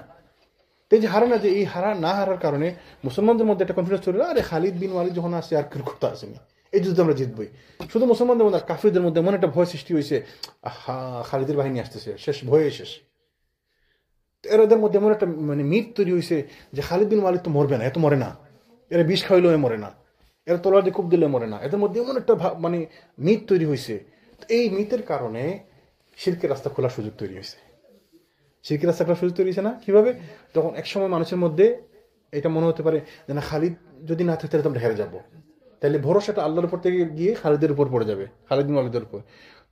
এই যে হারে না, যে এই না হারার কারণে মুসলমানদের মধ্যে একটা কনফিডেন্স তৈরি হলো, আরে খালিদ বিন ওয়ালিদ যখন আসছে আর কথা আসেনি, এই যুদ্ধে আমরা জিতবই। শুধু মুসলমানদের মধ্যে, কাফিরদের মধ্যে এমন একটা ভয় সৃষ্টি হয়েছে, খালিদের বাহিনী আসতেছে, শেষ ভয়ে শেষ। এদের মধ্যে এমন একটা মানে মিথ তৈরি হয়েছে যে খালিদ বিন ওয়ালিদ তো মরবে না, এত মরে না, এরা বিষ খাইলেও মরে না, এরা তলোয়ার দিয়ে খুব দিলে মরে না। এদের মধ্যে এমন একটা মানে মিথ তৈরি হয়েছে। এই মিথের কারণে শিরকের রাস্তা খোলার সুযোগ তৈরি হয়েছে। শিরকের রাস্তা খোলার সুযোগ তৈরি হয়েছে না কিভাবে? তখন একসময় মানুষের মধ্যে এটা মনে হতে পারে যে না, খালিদ যদি না থাকে তাহলে আমরা হেরে যাবো, তাহলে ভরসাটা আল্লাহর উপর থেকে গিয়ে খালিদের উপর পড়ে যাবে, খালিদ বিন ওয়ালিদের উপর।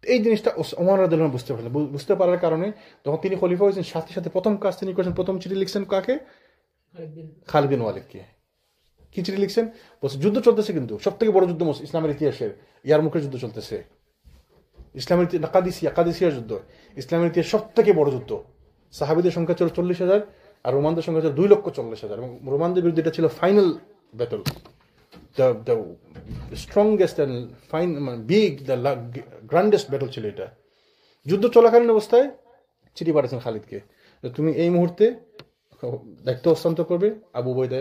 এই জিনিসটা ওমর রাদিয়াল্লাহু আনহু বুঝতে পারলেন। বুঝতে পারার কারণে যখন তিনি খলিফা হয়েছেন, সাথে সাথে প্রথম কাজ তিনি করেছেন, প্রথম চিঠি লিখছেন কাকে? খালিদ বিন ওয়ালিদকে। কি চিঠি লিখছেন? বলছে যুদ্ধ চলতেছে, কিন্তু সব থেকে বড় যুদ্ধ ইসলামের ইতিহাসের ইয়ারমুকের যুদ্ধ চলতেছে, ইসলামের কাদিসিয়ার যুদ্ধ, ইসলামের ইতিহাস সব থেকে বড় যুদ্ধ। সাহাবীদের সংখ্যা ছিল 40,000 আর রোমানদের সংখ্যা ছিল 2,40,000, এবং রোমানদের বিরুদ্ধে এটা ছিল final battle, the strongest and big, the grandest battle ছিল এটা। যুদ্ধ চলাকালীন অবস্থায় চিঠি পাঠাচ্ছেন খালিদকে, তুমি এই মুহূর্তে দায়িত্ব হস্তান্তর করবে আবু উবাইদা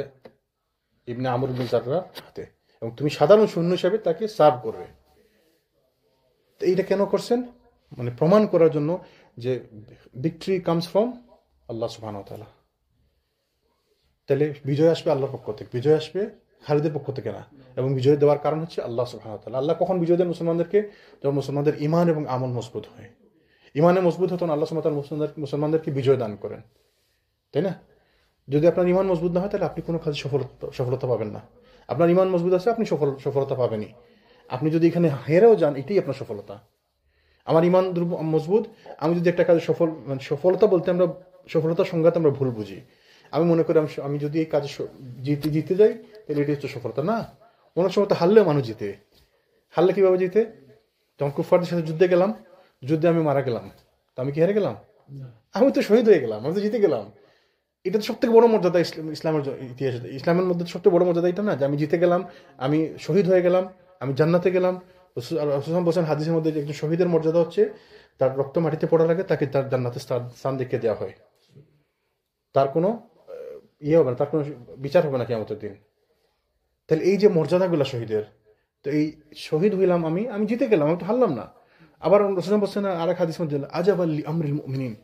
ইবনে আমর ইবনে জাররাহর হাতে, এবং তুমি সাধারণ সৈন্য হিসেবে তাকে সার্ভ করবে। তো এইটা কেন করছেন? মানে প্রমাণ করার জন্য যে ভিক্টরি কামস ফ্রম আল্লাহ সুবহানাহু ওয়া তাআলা। তাহলে বিজয় আসবে আল্লাহর পক্ষ থেকে, বিজয় আসবে খালিদের পক্ষ থেকে না। এবং বিজয় দেওয়ার কারণ হচ্ছে আল্লাহ সুবহানাহু ওয়া তাআলা। আল্লাহ কখন বিজয় দেন মুসলমানদেরকে? যখন মুসলমানদের ঈমান এবং আমল মজবুত হয়। ঈমানে মজবুত হতো আল্লাহ সুবহানাহু ওয়া তাআলা মুসলমানদেরকে বিজয় দান করেন, তাই না? যদি আপনার ঈমান মজবুত না হয় তাহলে আপনি কোনো কাজে সফলতা পাবেন না। আপনার ঈমান মজবুত আছে, আপনি সফলতা পাবেনই। আপনি যদি এখানে হেরেও যান, এটাই আপনার সফলতা। আমার ঈমান মজবুত, আমি যদি একটা কাজে সফলতা বলতে আমরা সফলতার সংজ্ঞাতে আমরা ভুল বুঝি। আমি মনে করি আমি যদি এই কাজে জিতে যাই তাহলে এটি হচ্ছে সফলতা। না, অনেক সময় তো হারলেও মানুষ জিতে। হারলে কিভাবে জিতে? যখন কুফফারদের সাথে যুদ্ধে গেলাম, যুদ্ধে আমি মারা গেলাম, তো আমি কি হেরে গেলাম? আমি তো শহীদ হয়ে গেলাম, আমি তো জিতে গেলাম। এটা তো সব থেকে বড় মর্যাদা ইসলামের ইতিহাসে। ইসলামের মধ্যে সবচেয়ে বড় মর্যাদা এটা না, যে আমি জিতে গেলাম, আমি শহীদ হয়ে গেলাম, আমি জান্নাতে গেলাম। রাসূল বলেন হাদিসের মধ্যে, একজন শহীদের মর্যাদা হচ্ছে তার রক্ত মাটিতে পড়ার আগে তাকে তার জান্নাতে স্থান দেখিয়ে দেওয়া হয়। তার কোনো হবে না, তার কোনো বিচার হবে না কিয়ামতের দিন। তাহলে এই যে মর্যাদাগুলো শহীদের, তো এই শহীদ হইলাম, আমি জিতে গেলাম, আমি তো হারলাম না। আবার রাসূল বলেন আরেক হাদিস মধ্যে, আজাব আল আমরিল মুমিনিন,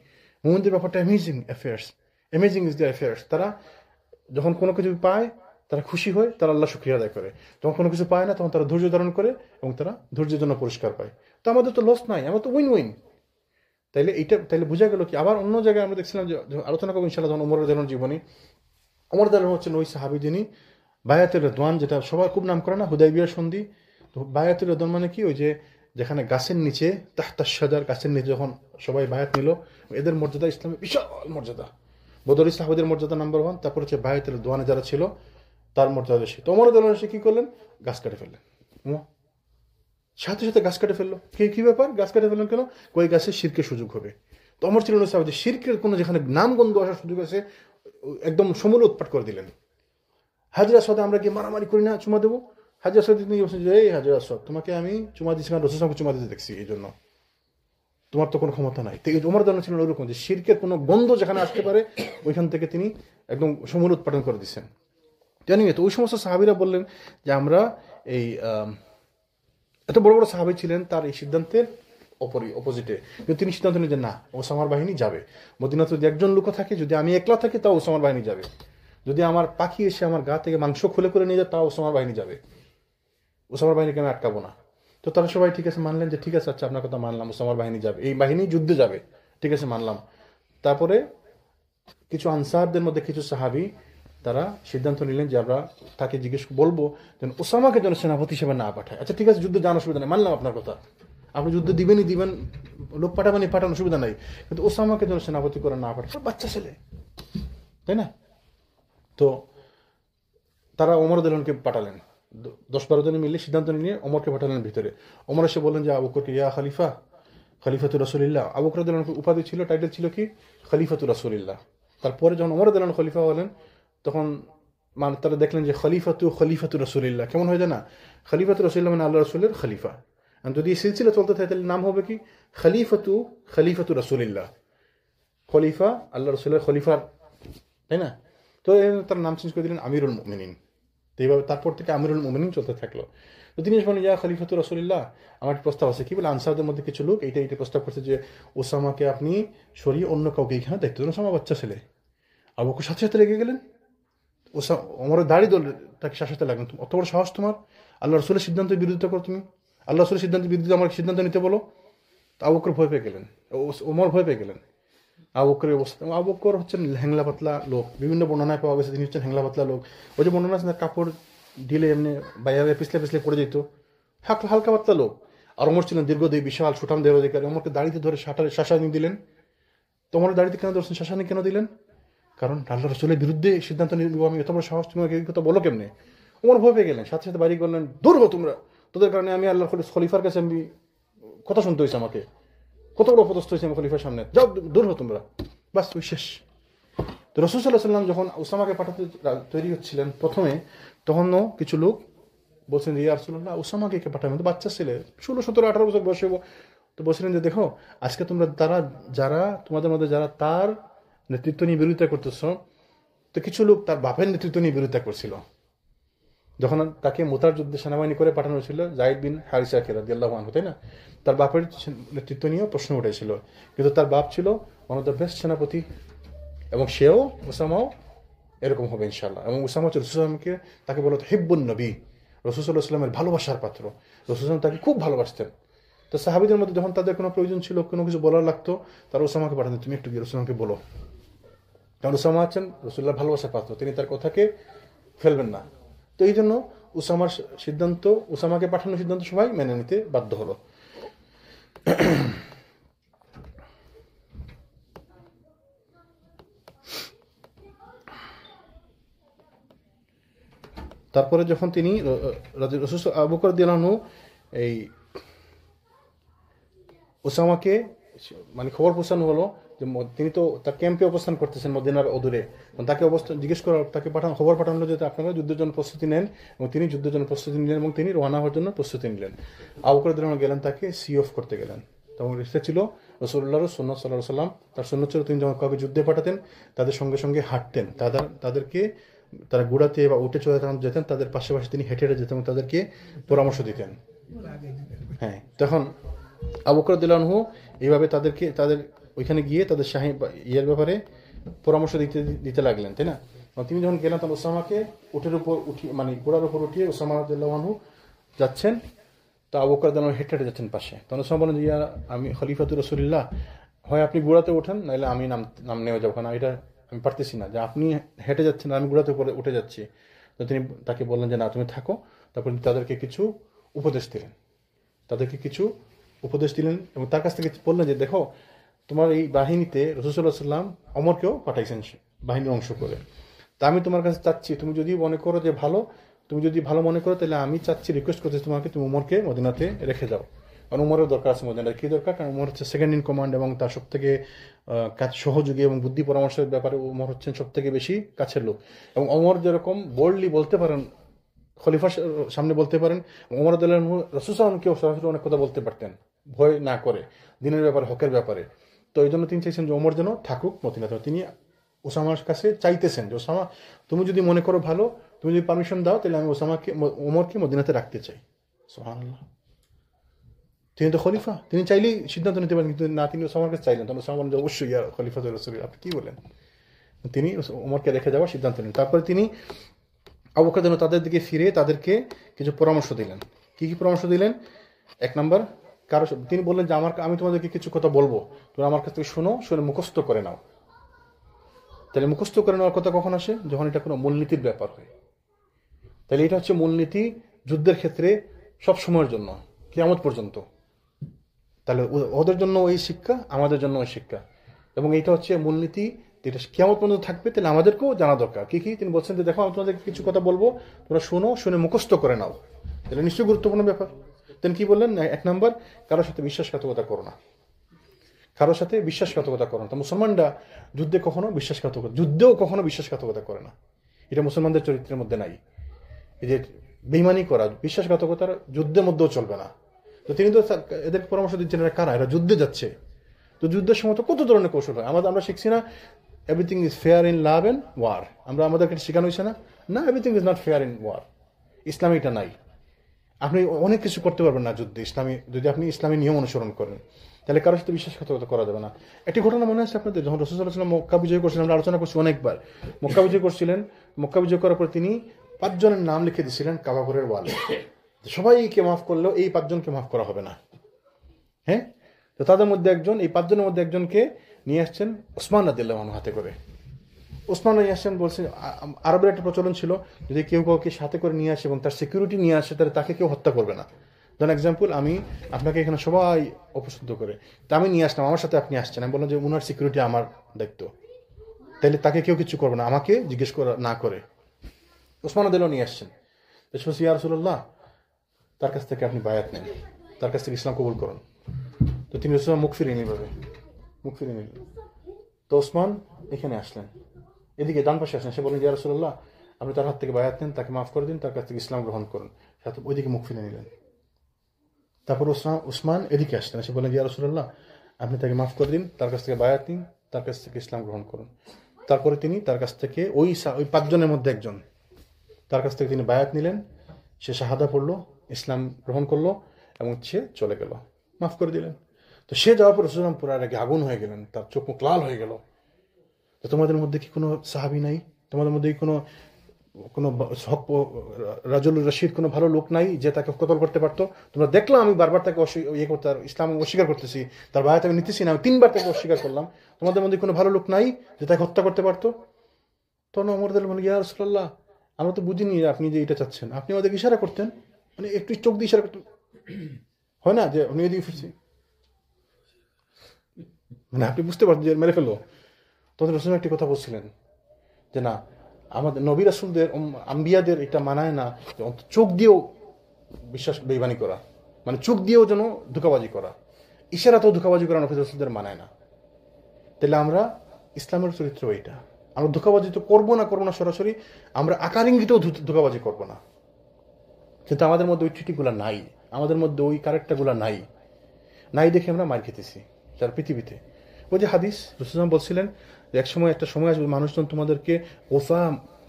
মুমিনদের ব্যাপারটা amazing affairs, amazing is the affairs. তারা যখন কোনো কিছু পায় তারা খুশি হয়, তারা আল্লাহ শুকরিয়া আদায় করে। যখন কোনো কিছু পায় না তখন তারা ধৈর্য ধারণ করে এবং তারা ধৈর্যের জন্য পুরস্কার পায়। তো আমাদের তো লস নাই, আমরা তো উইন। তাইলে বোঝা গেল কি? আবার অন্য জায়গায় আমরা দেখছিলাম যে আলোচনা করবো ইনশাআল্লাহ, যখন ওমর রাদিয়াল্লাহু আনহুর জীবনী। ওমর রাদিয়াল্লাহু আনহু হচ্ছেন ওই সাহাবী যিনি বায়াতুর রিদওয়ান, যেটা সবাই খুব নাম করে না, হুদায়বিয়ার সন্ধি। তো বায়াতুর রিদওয়ান মানে কি? ওই যে যেখানে গাছের নিচে, তাহতাশ শাজার, গাছের নিচে যখন সবাই বায়াত নিল, এদের মর্যাদা ইসলামের বিশাল মর্যাদা। বদরি সাহাবীদের মর্যাদা নাম্বার 1, তারপর হচ্ছে বায়াতুর রিদওয়ানে যারা ছিল তার মর্যাদা বেশি। তো ওমর রাদিয়াল্লাহু আনহু কি করলেন? গাছ কেটে ফেললেন। সাথে সাথে গাছ কেটে ফেললো। কি ব্যাপার? গাছ কেটে ফেললেন কেন? ওই গাছে শিরকের সুযোগ হবে। তো ওমর ছিলেন যে শিরকের কোনো যেখানে নাম গন্ধ আসার সুযোগ আছে, একদম সমূলে উৎপাট করে দিলেন। হাজর আসওয়াদে আমরা কি মারামারি করি না, চুমা দেবো? হাজর আসওয়াদ তিনি বলছেন যে, এই হাজর আসওয়াদ, তোমাকে আমি চুমা দিচ্ছি কারণ রাসূল চুমা দিতে দেখছি, এই জন্য তোমার তো কোনো ক্ষমতা নাই। তো ওমর রাদিয়াল্লাহু ছিলেন ওইরকম, যে শিরকের কোনো গন্ধ যেখানে আসতে পারে ওইখান থেকে তিনি একদম সমূলে উৎপাদন করে দিচ্ছেন। জানি তো ওই সমস্ত সাহাবীরা বললেন যে আমরা এই এত বড় বড় সাহাবী ছিলেন, তার এই সিদ্ধান্তের অপোজিটে, কিন্তু তিনি সিদ্ধান্ত নিলেন যে না, ওসামার বাহিনী যাবে মদিনাতে। যদি একজন লোক থাকে, যদি আমি একলা থাকি, তাও ওসামার বাহিনী যাবে। যদি আমার পাখি এসে আমার গা থেকে মাংস খুলে করে নিয়ে যায়, তাও ওসামার বাহিনী যাবে। ওসামার বাহিনীকে আমি আটকাবো না। তো তারা সবাই ঠিক আছে মানলেন, যে ঠিক আছে, আচ্ছা আপনার কথা মানলাম, ওসামার বাহিনী যাবে, এই বাহিনী যুদ্ধে যাবে, ঠিক আছে মানলাম। তারপরে কিছু আনসারদের মধ্যে কিছু সাহাবী তারা সিদ্ধান্ত নিলেন যে আমরা তাকে জিজ্ঞেস বলবো যেন ওসামাকে যেন সেনাপতি হিসেবে না পাঠায়। আচ্ছা ঠিক আছে, যুদ্ধে যাওয়ার অসুবিধা নেই, মানলাম আপনার কথা, আপনি যুদ্ধ দিবেন, লোক পাঠাবেনই, পাঠানোর অসুবিধা নাই, কিন্তু ওসামাকে যেন সেনাপতি করে না পাঠায়, বাচ্চা ছেলে, তাই না? তো তারা ওমর রাদিয়াল্লাহু আনহুকে পাঠালেন, 10-12 জনে মিলে সিদ্ধান্ত নিয়ে ওমরকে পাঠালেন ভিতরে। ওমর এসে বললেন যে, আবু বকর ইয়া খলিফা, খলিফাতুর রাসূলিল্লাহ। আবু বকর রাদিয়াল্লাহু আনহু উপাধি ছিল, টাইটেল ছিল কি? খলিফাতুর রাসূলিল্লাহ। তারপরে যখন ওমর রাদিয়াল্লাহু আনহু খলিফা হলেন, তখন তারা দেখলেন যে খলিফাতুর রাসূলিল্লাহ কেমন হয়ে যায় না? খলিফাতুর রাসূলিল্লাহ মানে আল্লাহ রাসূলের খলিফা। আর যদি এই সিলসিলা চলতে থাকে তাহলে নাম হবে কি? খলিফাতুর রাসূলিল্লাহ। খলিফা, আল্লাহ রাসূলের খলিফার তাই না? তো তার নাম চেঞ্জ করে দিলেন আমিরুল মুমিনিন। তো এইভাবে তারপর থেকে আমিরুল মুমিনিন চলতে থাকলো। তো তিনি বলেন, ইয়া খলিফাতুর রাসূলিল্লাহ, আমার একটা প্রস্তাব আছে। কি বলে? আনসারদের মধ্যে কিছু লোক এইটা প্রস্তাব করছে যে ওসামাকে আপনি সরিয়ে অন্য কাউকে এখানে দায়িত্ব দেন। ওসামা বাচ্চা ছেলে। আবু বকর সাথে সাথে লেগে গেলেন। ওমরের দাড়ি দল তাকে শাসাতে লাগলেন, অত বড় সাহস তোমার, আল্লাহ রসুলের সিদ্ধান্তের বিরোধিতা করো তুমি, আল্লাহ রসুলের সিদ্ধান্তের বিরুদ্ধে আমার সিদ্ধান্ত নিতে বলো। তো আবু বকর ভয় পেয়ে গেলেন, ওমর ভয় পেয়ে গেলেন। আবু বকরের অবস্থা, আবু বকর হচ্ছেন হ্যাংলা পাতলা লোক, বিভিন্ন বর্ণনায় পাওয়া গেছে তিনি হচ্ছেন হ্যাংলা পাতলা লোক। ওই যে বর্ণনা আছে না, কাপড় ঢিলে এমনি বাইরে পিছলে পিছলে পড়ে যেত, হালকা পাতলা লোক। আর ওমর ছিলেন দীর্ঘদেহী, বিশাল সুঠাম দেহের অধিকারী। ওমরকে দাড়িতে ধরে শাসানি দিলেন। তোমার দাড়িতে কেন ধরছেন, শাসানি কেন দিলেন? কারণ আল্লাহ রসুলের বিরুদ্ধে সিদ্ধান্ত নিব আমি, এত বড় সাহস তোমাকে এই কথা বলো কেমনে? ওমর ভয় পেয়ে গেলেন, সাথে সাথে বাড়ি করলেন, দূর হো তোমরা, তোদের কারণে আমি আল্লাহ খলিফার কাছে আমি কথা শুনতে হয়েছে, আমাকে কত বড় অপদস্থ হয়েছে আমি খলিফার সামনে, যাও দূর হো তোমরা। বাস ওই শেষ। তো রাসূল সাল্লাল্লাহু আলাইহি ওয়াসাল্লাম যখন উসামাকে পাঠাতে তৈরি হচ্ছিলেন প্রথমে, তখনও কিছু লোক বলছেন যে ইয়া রাসূলুল্লাহ, উসামাকে কে পাঠাবেন? তো বাচ্চা ছেলে, 16, 17, 18 বছর বয়সে। তো বলছিলেন যে দেখো, আজকে তোমরা যারা তোমাদের মধ্যে যারা তার নেতৃত্ব নিয়ে বিরোধিতা করতেছ, তো কিছু লোক তার বাপের নেতৃত্ব নিয়ে বিরোধিতা করছিল। যখন তাকে মুতার যুদ্ধে সেনাবাহিনী করে পাঠানো হয়েছিল যায়েদ বিন হারিসা রাদিয়াল্লাহু আনহু, তাই না? তার বাপের নেতৃত্ব নিয়েও প্রশ্ন উঠেছিল, কিন্তু তার বাপ ছিল ওয়ান অফ দ্য বেস্ট সেনাপতি, এবং সেও উসামাও এরকম হবে ইনশাল্লাহ। এবং উসামা হচ্ছে রসুলামকে, তাকে বলতো হিব্বুন নবী, রসুল সাল্লাল্লাহু আলাইহি ওয়াসাল্লামের ভালোবাসার পাত্র। রসুল তাকে খুব ভালোবাসতেন। তো সাহাবীদের মধ্যে যখন তাদের কোনো প্রয়োজন ছিল, কোনো কিছু বলার লাগতো, তারা উসামাকে পাঠাতেন, তুমি একটু গিয়ে রসুলামকে বলো। কারণ উসামা আছেন রসুল্লাহ ভালোবাসার পাত্র, তিনি তার কথাকে ফেলবেন না। তো এই জন্য উসামাকে পাঠানোর সিদ্ধান্ত সবাই মেনে নিতে বাধ্য হলো। তারপরে যখন তিনি আবু বকর রাদিয়াল্লাহু আনহু এই ওসামাকে মানে খবর পৌঁছানো হলো যে তিনি তো তার ক্যাম্পে অবস্থান করতেছেন মদিনার অদূরে, তাকে জিজ্ঞেস করা, তাকে খবর পাঠানো যে আপনারা যুদ্ধের জন্য প্রস্তুতি নেন, এবং তিনি যুদ্ধের জন্য প্রস্তুতি নিলেন এবং তিনি রওনা হওয়ার জন্য প্রস্তুতি নিলেন। আবু বকর রাদিয়াল্লাহু আনহু গেলেন তাকে সি অফ করতে গেলেন। তখন এটা ছিল রাসূলুল্লাহর সুন্নাত সাল্লাল্লাহু আলাইহি ওয়াসাল্লাম। তার সুন্নাত ছিল তিনি যখন কাউকে যুদ্ধে পাঠাতেন তাদের সঙ্গে সঙ্গে হাঁটতেন, তাদেরকে তারা ঘোড়াতে বা উঠে চলে যেতেন, তাদের পাশাপাশি তিনি হেঁটে হেঁটে যেতেন এবং তাদেরকে পরামর্শ দিতেন। হ্যাঁ, তখন আবু বকর রাদিয়াল্লাহু আনহু এইভাবে তাদের ওইখানে গিয়ে তাদের শাহী ইয়ের ব্যাপারে পরামর্শ দিতে লাগলেন, তাই না? তিনি যখন গেলেন তখন ওসামাকে উটের উপর উঠিয়ে, মানে ঘোড়ার উপর উঠিয়ে ওসামা রাদিয়াল্লাহু আনহু যাচ্ছেন। তো আবু বকর রাদিয়াল্লাহু আনহু হেঁটে হেঁটে যাচ্ছেন পাশে। তখন ওসামা বলেন, ইয়া আমি খলিফাতুর রাসূলিল্লাহ, হয় আপনি ঘোড়াতে ওঠেন, নাহলে আমি নাম নেওয়া যাবো না, এটা আমি পারতেছি না যে আপনি হেঁটে যাচ্ছেন আমি ঘোড়াতে উপরে উঠে যাচ্ছি। তো তিনি তাকে বললেন যে না, তুমি থাকো। তারপর তাদেরকে কিছু উপদেশ দিলেন এবং তার কাছ থেকে বললেন যে দেখো, তোমার এই বাহিনীতে রাসূল সাল্লাল্লাহু আলাইহি ওয়াসাল্লাম ওমরকেও পাঠাইছেন বাহিনীর অংশ করে। তা আমি তোমার কাছে চাচ্ছি, তুমি যদি মনে করো যে তুমি যদি ভালো মনে করো, তাহলে আমি চাচ্ছি, রিকোয়েস্ট করতেছি তোমাকে, তুমি ওমরকে মদিনাতে রেখে যাও। কারণ ওমরের দরকার আছে মদিনাতে। কি দরকার? কারণ ওমর হচ্ছে সেকেন্ড ইন কমান্ড, এবং তার সব থেকে সহযোগী এবং বুদ্ধি পরামর্শের ব্যাপারে ওমর হচ্ছেন সব থেকে বেশি কাছের লোক। এবং ওমর যেরকম বোল্ডলি বলতে পারেন, খলিফার সামনে বলতে পারেন, ওমর রাদিয়াল্লাহু আনহু রাসূল সাল্লাল্লাহু আলাইহি ওয়াসাল্লামকেও সরাসরি অনেক কথা বলতে পারতেন, ভয় না করে, দিনের ব্যাপারে, হকের ব্যাপারে। তো এই জন্য তিনি চাইছেন যে ওমর যেন থাকুক মদিনাতে। তিনি ওসামার কাছে চাইতেছেন যে ওসামা, তুমি যদি মনে করো ভালো, তুমি যদি পারমিশন দাও, তাহলে আমি ওমরকে মদিনাতে রাখতে চাই। সুবহানাল্লাহ। তিনি তো খলিফা, তিনি চাইলেই সিদ্ধান্ত নিতে পারেন, কিন্তু না, তিনি ওসামার কাছে চাইলেন। তখন ওসামা বলেন যে অবশ্যই ইয়া খলিফাতুর রাসূল, আপনি কি বলেন? তিনি ওমরকে রেখে যাওয়ার সিদ্ধান্ত নিলেন। তারপরে তিনি আবু বকর যেন তাদের দিকে ফিরে তাদেরকে কিছু পরামর্শ দিলেন। কি পরামর্শ দিলেন? এক নাম্বার, তিনি বললেন যে আমি তোমাদেরকে কিছু কথা বলবো, তোমরা আমার কাছ থেকে শুনে মুখস্থ করে নাও। তাহলে মুখস্থ করে নেওয়ার কথা কখন আসে? যখন এটা কোনো মূলনীতির ব্যাপার হয়। তাহলে এটা হচ্ছে মূলনীতি যুদ্ধের ক্ষেত্রে সব সময়ের জন্য, কিয়ামত পর্যন্ত। তাহলে ওদের জন্য ওই শিক্ষা, আমাদের জন্য ওই শিক্ষা, এবং এইটা হচ্ছে মূলনীতি, যেটা কিয়ামত পর্যন্ত থাকবে। তাহলে আমাদেরকেও জানা দরকার। কি তিনি বলছেন যে দেখো, আমি তোমাদেরকে কিছু কথা বলবো, তোমরা শুনে মুখস্থ করে নাও। তাহলে নিশ্চয়ই গুরুত্বপূর্ণ ব্যাপার। তিনি কি বললেন? এক নাম্বার, কারোর সাথে বিশ্বাসঘাতকতা করো না। তো মুসলমানরা যুদ্ধেও কখনো বিশ্বাসঘাতকতা করে না। এটা মুসলমানদের চরিত্রের মধ্যে নাই। এই যে বেঈমানি করা, বিশ্বাসঘাতকতার যুদ্ধের মধ্যেও চলবে না। তো তিনি তো এদের পরামর্শ দিচ্ছেন, এরা কারা? এরা যুদ্ধে যাচ্ছে। তো যুদ্ধের সময় তো কত ধরনের কৌশল হয়। আমরা শিখছি না, everything is fair in love and war. আমরা আমাদেরকে শেখানো হয়েছে না, না everything is not fair in war. ইসলামে এটা নাই। আপনি অনেক কিছু করতে পারবেন না যুদ্ধে ইসলামী, যদি আপনি ইসলামী নিয়ম অনুসরণ করেন, তাহলে কারোর সাথে বিশ্বাসঘাতকতা করা যাবে না। একটি ঘটনা মনে আছে আপনাদের, যখন রাসূল সাল্লাল্লাহু আলাইহি ওয়াসাল্লাম মক্কা বিজয় করছিলেন, আমরা আলোচনা করছি অনেকবার। মক্কা বিজয় করছিলেন, মক্কা বিজয় করার পর তিনি 5 জনের নাম লিখে দিয়েছিলেন কাবা ঘরের ওয়ালে, সবাইকে মাফ করলেও এই 5 জনকে মাফ করা হবে না। হ্যাঁ, তো তাদের মধ্যে একজন, এই 5 জনের মধ্যে একজনকে নিয়ে আসছেন ওসমান রাদিয়াল্লাহু আনহু হাতে করে। ওসমান নিয়ে আসছেন, বলছেন আরবের একটা প্রচলন ছিল, যদি কেউ কাউকে সাথে করে নিয়ে আসে এবং তার সিকিউরিটি নিয়ে আসে, তাহলে তাকে কেউ হত্যা করবে না। ধরেন এক্সাম্পল, আমি আপনাকে এখানে সবাই অপছন্দ করে, তা আমি নিয়ে আসলাম, আমার সাথে আপনি আসছেন, আমি বললাম যে উনার সিকিউরিটি আমার দায়িত্ব, তাহলে তাকে কেউ কিছু করবে না আমাকে জিজ্ঞেস করা না করে। ওসমান রাদিয়াল্লাহু নিয়ে আসছেন, ইয়া রাসূলুল্লাহ, তার কাছ থেকে আপনি বায়াত নেন, তার কাছ থেকে ইসলাম কবুল করুন। তো তিনি রাসূলুল্লাহ মুখ ফিরিয়ে নিলেন। তো ওসমান এখানে আসলেন, এদিকে ডান পাশে আসলেন, সে বললেন ইয়া রাসূলুল্লাহ, আপনি তার হাত থেকে বায়াত নেন, তাকে মাফ করে দিন, তার কাছ থেকে ইসলাম গ্রহণ করুন। সাথে ওইদিকে মুখ ফিরে নিলেন। তারপর ওসমান এদিকে আসলেন, সে বললেন ইয়া রাসূলুল্লাহ, আপনি তাকে মাফ করে দিন, তার কাছ থেকে বায়াত নিন, তার কাছ থেকে ইসলাম গ্রহণ করুন। তারপরে তিনি তার কাছ থেকে ওই 5 জনের মধ্যে একজন, তার কাছ থেকে তিনি বায়াত নিলেন, সে শাহাদা পড়লো, ইসলাম গ্রহণ করলো এবং সে চলে গেল, মাফ করে দিলেন। তো সে যাওয়ার পর রাসূলুল্লাহ পুরো আগুন হয়ে গেলেন, তার চোখ মুখ লাল হয়ে গেল। তো তোমাদের মধ্যে কি কোনো সাহাবী নাই? তোমাদের মধ্যে কোনো রাজুল রশিদ কোনো ভালো লোক নাই যে তাকে কতল করতে পারতো? তোমরা দেখলাম আমি বারবার তাকে করতে, ইসলাম অস্বীকার করতেছি, তার বায়াত আমি নিতেছি না, আমি 3 বার তাকে অস্বীকার করলাম, তোমাদের মধ্যে কোনো ভালো লোক নাই যে তাকে হত্যা করতে পারতো? তখন ওমর রাদিয়াল্লাহু আনহু, ইয়া রাসূলুল্লাহ, আমরা তো বুঝিনি আপনি যে এটা চাচ্ছেন, আপনি আমাদেরকে ইশারা করতেন, মানে একটু চোখ দিয়ে ইশারা করতেন, হয় না যে উনি এদিকে ফিরছি, মানে আপনি বুঝতে পারছেন যে মেরে ফেলো। তখন রাসূল একটি কথা বলছিলেন যে না, আমাদের নবী রাসূলদের, আম্বিয়াদের এটা মানায় না চোখ দিয়েও বিশ্বাস বেঈমানি করা, মানে চোখ দিয়েও যেন ধোঁকাবাজি করা, ইশারাতেও ধোঁকাবাজি করা নবী রাসূলদের মানায় না। তাহলে আমরা ইসলামের চরিত্র এইটা, আমরা ধোঁকাবাজি তো করবো না সরাসরি, আমরা আকার ইঙ্গিতেও ধোঁকাবাজি করবো না। কিন্তু আমাদের মধ্যে ওই ট্রিটিগুলো নাই, আমাদের মধ্যে ওই ক্যারেক্টারগুলো নাই দেখে আমরা মার খেতেছি যার পৃথিবীতে। ওই যে হাদিস রাসূল বলছিলেন যে একটা সময় আসবে মানুষজন তোমাদেরকে ওফা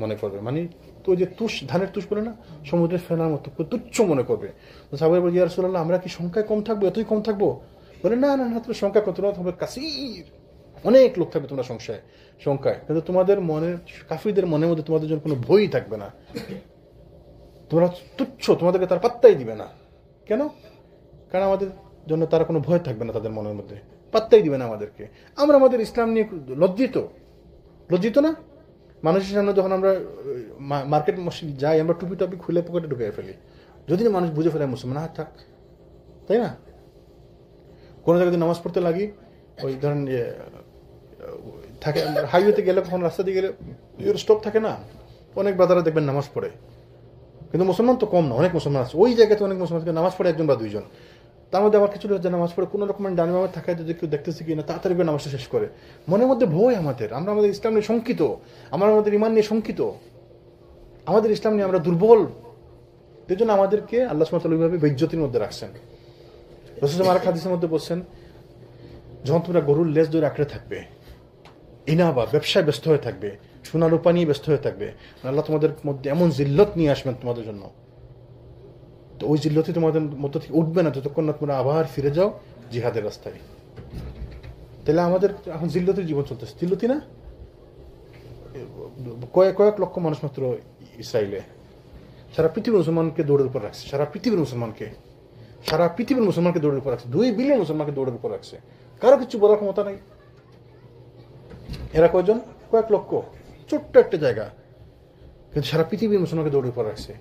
মনে করবে, মানে তো যে ধানের তুষ করে না, সমুদ্রের ফেনার মতো তুচ্ছ মনে করবে। তো সাহাবায়ে বলে ইয়া রাসূলুল্লাহ, আমরা কি সংখ্যায় কম থাকবো, এতই কম থাকবো? বলে না, তোমার সংখ্যা কত না, হবে কাসীর, অনেক লোক থাকবে তোমরা সংখ্যায়, কিন্তু তোমাদের মনের, কাফিরদের মনের মধ্যে তোমাদের জন্য কোনো ভয়ই থাকবে না, তোমরা তুচ্ছ, তোমাদেরকে তার পাত্তাই দিবে না। কেন? কারণ আমাদের জন্য তারা কোনো ভয় থাকবে না, তাদের মনের মধ্যে পাত্তাই দিবে না আমাদেরকে। আমরা আমাদের ইসলাম নিয়ে লজ্জিত না? মানুষের সামনে যখন আমরা মার্কেট মসজিদ যাই, আমরা টুপি টপি খুলে পকেটে ঢুকে ফেলি, যদি না মানুষ বুঝে ফেলে মুসলমান, হাত থাক, তাই না? কোনো জায়গায় নামাজ পড়তে লাগি, ওই ধরেন থাকে হাইওয়েতে গেলে, কখন রাস্তা দিয়ে গেলে স্টপ থাকে না, অনেক ব্রাদাররা দেখবেন নামাজ পড়ে, কিন্তু মুসলমান তো কম না, অনেক মুসলমান আছে ওই জায়গাতে, অনেক মুসলমান নামাজ পড়ে 1 বা 2 জন। তার মধ্যে আবার কিছু নামাজ পড়ে কোনো রকমের ডানে বামে থাকায় যদি কেউ দেখতেছি কিনা, তাড়াতাড়ি করে নামাজটা শেষ করে। মনের মধ্যে ভয় আমরা আমাদের ইসলাম নিয়ে শঙ্কিত, আমরা আমাদের ইমান নিয়ে শঙ্কিত, আমাদের ইসলাম নিয়ে আমরা দুর্বল। এই জন্য আমাদেরকে আল্লাহ সুবহানাহু ওয়া তাআলা ওইভাবে বেইজ্জতির মধ্যে রাখছেন। রাসূল আরেক হাদিসের মধ্যে বলছেন, যখন তোমরা গরুর লেজ ধরে আঁকড়ে থাকবে, ইনাবা ব্যবসায় ব্যস্ত হয়ে থাকবে, সোনা রূপা নিয়ে ব্যস্ত হয়ে থাকবে, আল্লাহ তোমাদের মধ্যে এমন জিল্লত নিয়ে আসবেন তোমাদের জন্য, তো ওই জিল্লতি তোমাদের মধ্য থেকে উঠবে না যতক্ষণ না তোমরা আবার ফিরে যাও জিহাদের রাস্তায়। তাহলে আমাদের এখন জিল্লতির জীবন চলতেছে, জিল্লতি না? কয়েক লক্ষ মানুষ মাত্র ইসরায়েলে, সারা পৃথিবীর মুসলমানকে দৌড়ের উপর রাখছে, সারা পৃথিবীর মুসলমানকে দৌড়ের উপর রাখছে, 2 বিলিয়ন মুসলমানকে দৌড়ের উপর রাখছে, কারো কিছু বলার ক্ষমতা নাই। এরা কয়েক লক্ষ, ছোট্ট একটা জায়গা, কিন্তু সারা পৃথিবীর মুসলমানকে দৌড়ের উপর রাখছে,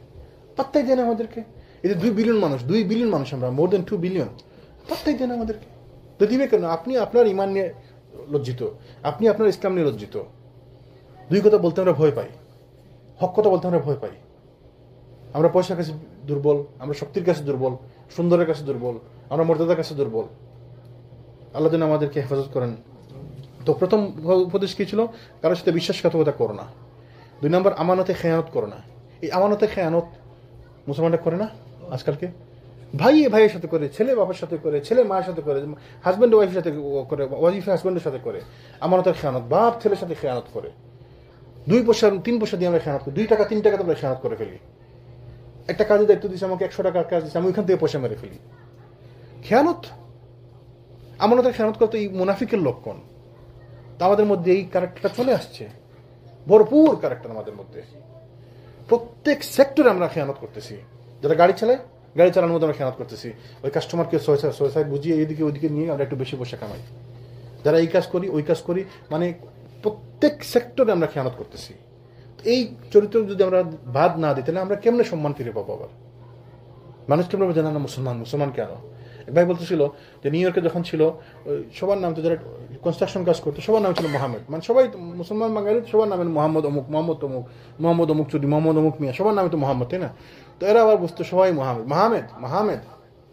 পাত্তাই দেয় না আমাদেরকে। এই যে 2 বিলিয়ন মানুষ, আমরা মোর দেন 2 বিলিয়ন, পাত্তাই দেয় না আমাদেরকে। তো দিবে কেন? আপনি আপনার ইমান নিয়ে লজ্জিত, আপনি আপনার ইসলাম নিয়ে লজ্জিত। 2 কথা বলতে আমরা ভয় পাই, হক কথা বলতে আমরা ভয় পাই। আমরা পয়সার কাছে দুর্বল, আমরা শক্তির কাছে দুর্বল, সুন্দরের কাছে দুর্বল, আমরা মর্যাদার কাছে দুর্বল। আল্লাহ যেন আমাদেরকে হেফাজত করেন। তো প্রথম উপদেশ কি ছিল? কারোর সাথে বিশ্বাসঘাতকতা করো না। 2 নম্বর, আমানতে খেয়ানত করো না। এই আমানতে খেয়ানত মুসলমানরা করে না আজকালকে, ভাই ভাইয়ের সাথে করে, ছেলে বাবার সাথে করে, ছেলে মায়ের সাথে করে, হাজব্যান্ড ওয়াইফের সাথে করে, ওয়াইফ হাজব্যান্ডের সাথে করে, আমানতের খেয়ানত, বাপ ছেলের সাথে খেয়ানত করে, 2 পয়সা 3 পয়সা দিয়ে আমরা খেয়ানত করি, 2 টাকা 3 টাকা আমরা খেয়ানত করে ফেলি। একটা কাজে দায়িত্ব দিচ্ছে আমাকে, 100 টাকার কাজ দিচ্ছে, আমি ওইখান থেকে পয়সা মেরে ফেলি। খেয়ানত, আমানতের খেয়ানত করতে এই মুনাফিকের লক্ষণ। তা আমাদের মধ্যে এই ক্যারেক্টারটা চলে আসছে, ভরপুর ক্যারেক্টার আমাদের মধ্যে। প্রত্যেক সেক্টরে আমরা খেয়ানত করতেছি। যারা গাড়ি চালায়, গাড়ি চালানোর মধ্যে আমরা খেয়ানত করতেছি। ওই কাস্টমারকে সোসাইড বুঝিয়ে এইদিকে ওইদিকে নিয়ে আমরা একটু বেশি পয়সা কামাই। যারা এই কাজ করি ওই কাজ করি, মানে প্রত্যেক সেক্টরে আমরা খেয়ানত করতেছি। এই চরিত্র যদি আমরা বাদ না দিই, তাহলে আমরা কেমনে সম্মান ফিরে পাবো? আবার মানুষ কেমন জানা না মুসলমান, মুসলমান কেন? ভাই বলতেছিল যে নিউ ইয়র্কে যখন ছিল, সবার নাম তো যারা কনস্ট্রাকশন কাজ করতো সবার নাম ছিল মোহাম্মদ, মানে সবাই মুসলমান বাঙালি, সবার নামে মোহাম্মদ অমুক, মোহাম্মদ অমুক, মোহাম্মদ অমুক চৌধুরী, মোহাম্মদ অমুক মিয়া, সবার নামে তো মোহাম্মদ, তাই না? তো এরা আবার বুঝতো সবাই মোহাম্মদ, মাহমেদ, মাহমেদ,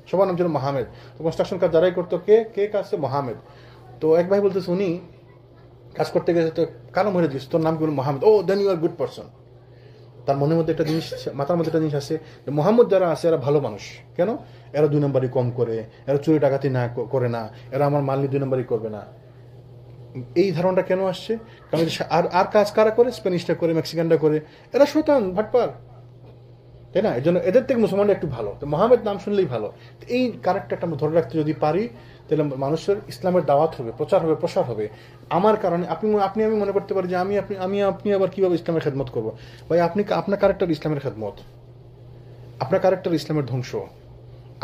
সবার নাম ছিল মাহমেদ। তো কনস্ট্রাকশন কাজ যারাই করতো, কে কে কাজ মোহাম্মদ। তো এক ভাই বলতেছে উনি কাজ করতে গেছে, তো কারো মনে দিয়েছে তোর নাম কি? Mohammad. Oh then you are good person. তার মনের মধ্যে একটা জিনিস, মাথার মধ্যে একটা জিনিস আছে যে মোহাম্মদ যারা আছে এরা ভালো মানুষ। কেন? এরা 2 নম্বরই কম করে, এরা চুরি ডাকাতি না করে না, এরা আমার মাল 2 নম্বরই করবে না। এই ধারণাটা কেন আসছে? কারণ আর কাজ কারা করে? স্প্যানিশটা করে, মেক্সিকানরা করে, এরা শয়তান ভাটপার, তাই না? এই জন্য এদের থেকে মুসলমানরা একটু ভালো। তো মোহাম্মদ নাম শুনলেই ভালো। এই ক্যারেক্টারটা আমরা ধরে রাখতে যদি পারি, তাহলে মানুষের ইসলামের দাওয়াত হবে, প্রচার হবে, প্রসার হবে। আমার কারণে আপনি আমি মনে করতে পারি যে আপনি আবার কিভাবে ইসলামের খেদমত করবো? ভাই আপনার ক্যারেক্টার ইসলামের খেদমত, আপনার ক্যারেক্টার ইসলামের ধ্বংস,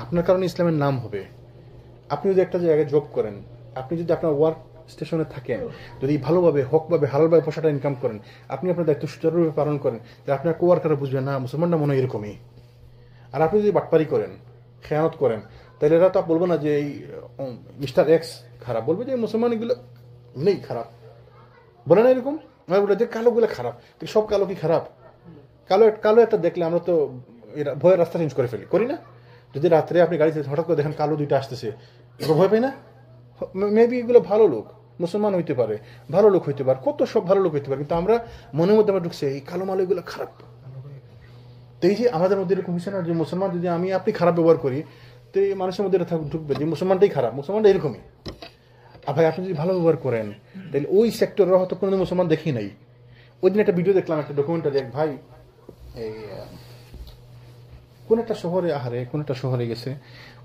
আপনার কারণে ইসলামের নাম হবে। আপনি যদি একটা জায়গায় জব করেন, আপনি যদি আপনার ওয়ার্ক স্টেশনে থাকেন, যদি ভালোভাবে হকভাবে হালালভাবে পয়সাটা ইনকাম করেন, আপনি আপনার দায়িত্ব সুচারুভাবে পালন করেন, তাহলে আপনার কোয়ার্কাররা বুঝবেন না মুসলমানরা মনে হয় এরকমই। আর আপনি যদি বাটপারি করেন, খেয়ানত করেন, তাহলে এরা তো বলবো না যে এই মিস্টার এক্স খারাপ, বলবে যে মুসলমান এগুলো নেই খারাপ, বলে না এরকম? বলে যে কালোগুলো খারাপ, সব কালো কি খারাপ? কালো একটা দেখলে আমরা তো ভয়ের রাস্তা চেঞ্জ করে ফেলি, করি না? যদি রাত্রে আপনি গাড়িতে হঠাৎ করে দেখেন কালো 2টা আসতেছে, ভয় পাই না? মেবি এগুলো ভালো লোক, মুসলমান হইতে পারে, ভালো লোক হইতে পারে, কত সব ভালো লোক হইতে পারে, কিন্তু আমরা মনের মধ্যে আমরা ঢুকছে এই কালো মালো এগুলো খারাপ। তো এই যে আমাদের মধ্যে এরকম হচ্ছে না যে মুসলমান যদি আপনি খারাপ ব্যবহার করি, তো এই মানুষের মধ্যে এটা ঢুকবে যে মুসলমানটাই খারাপ, মুসলমানটা এরকমই। আর ভাই আপনি যদি ভালো ব্যবহার করেন, তাহলে ওই সেক্টরের হয়তো কোনো মুসলমান দেখি নাই। ওই দিন একটা ভিডিও দেখলাম, একটা ডকুমেন্টারি, এক ভাই এই কোন একটা শহরে গেছে,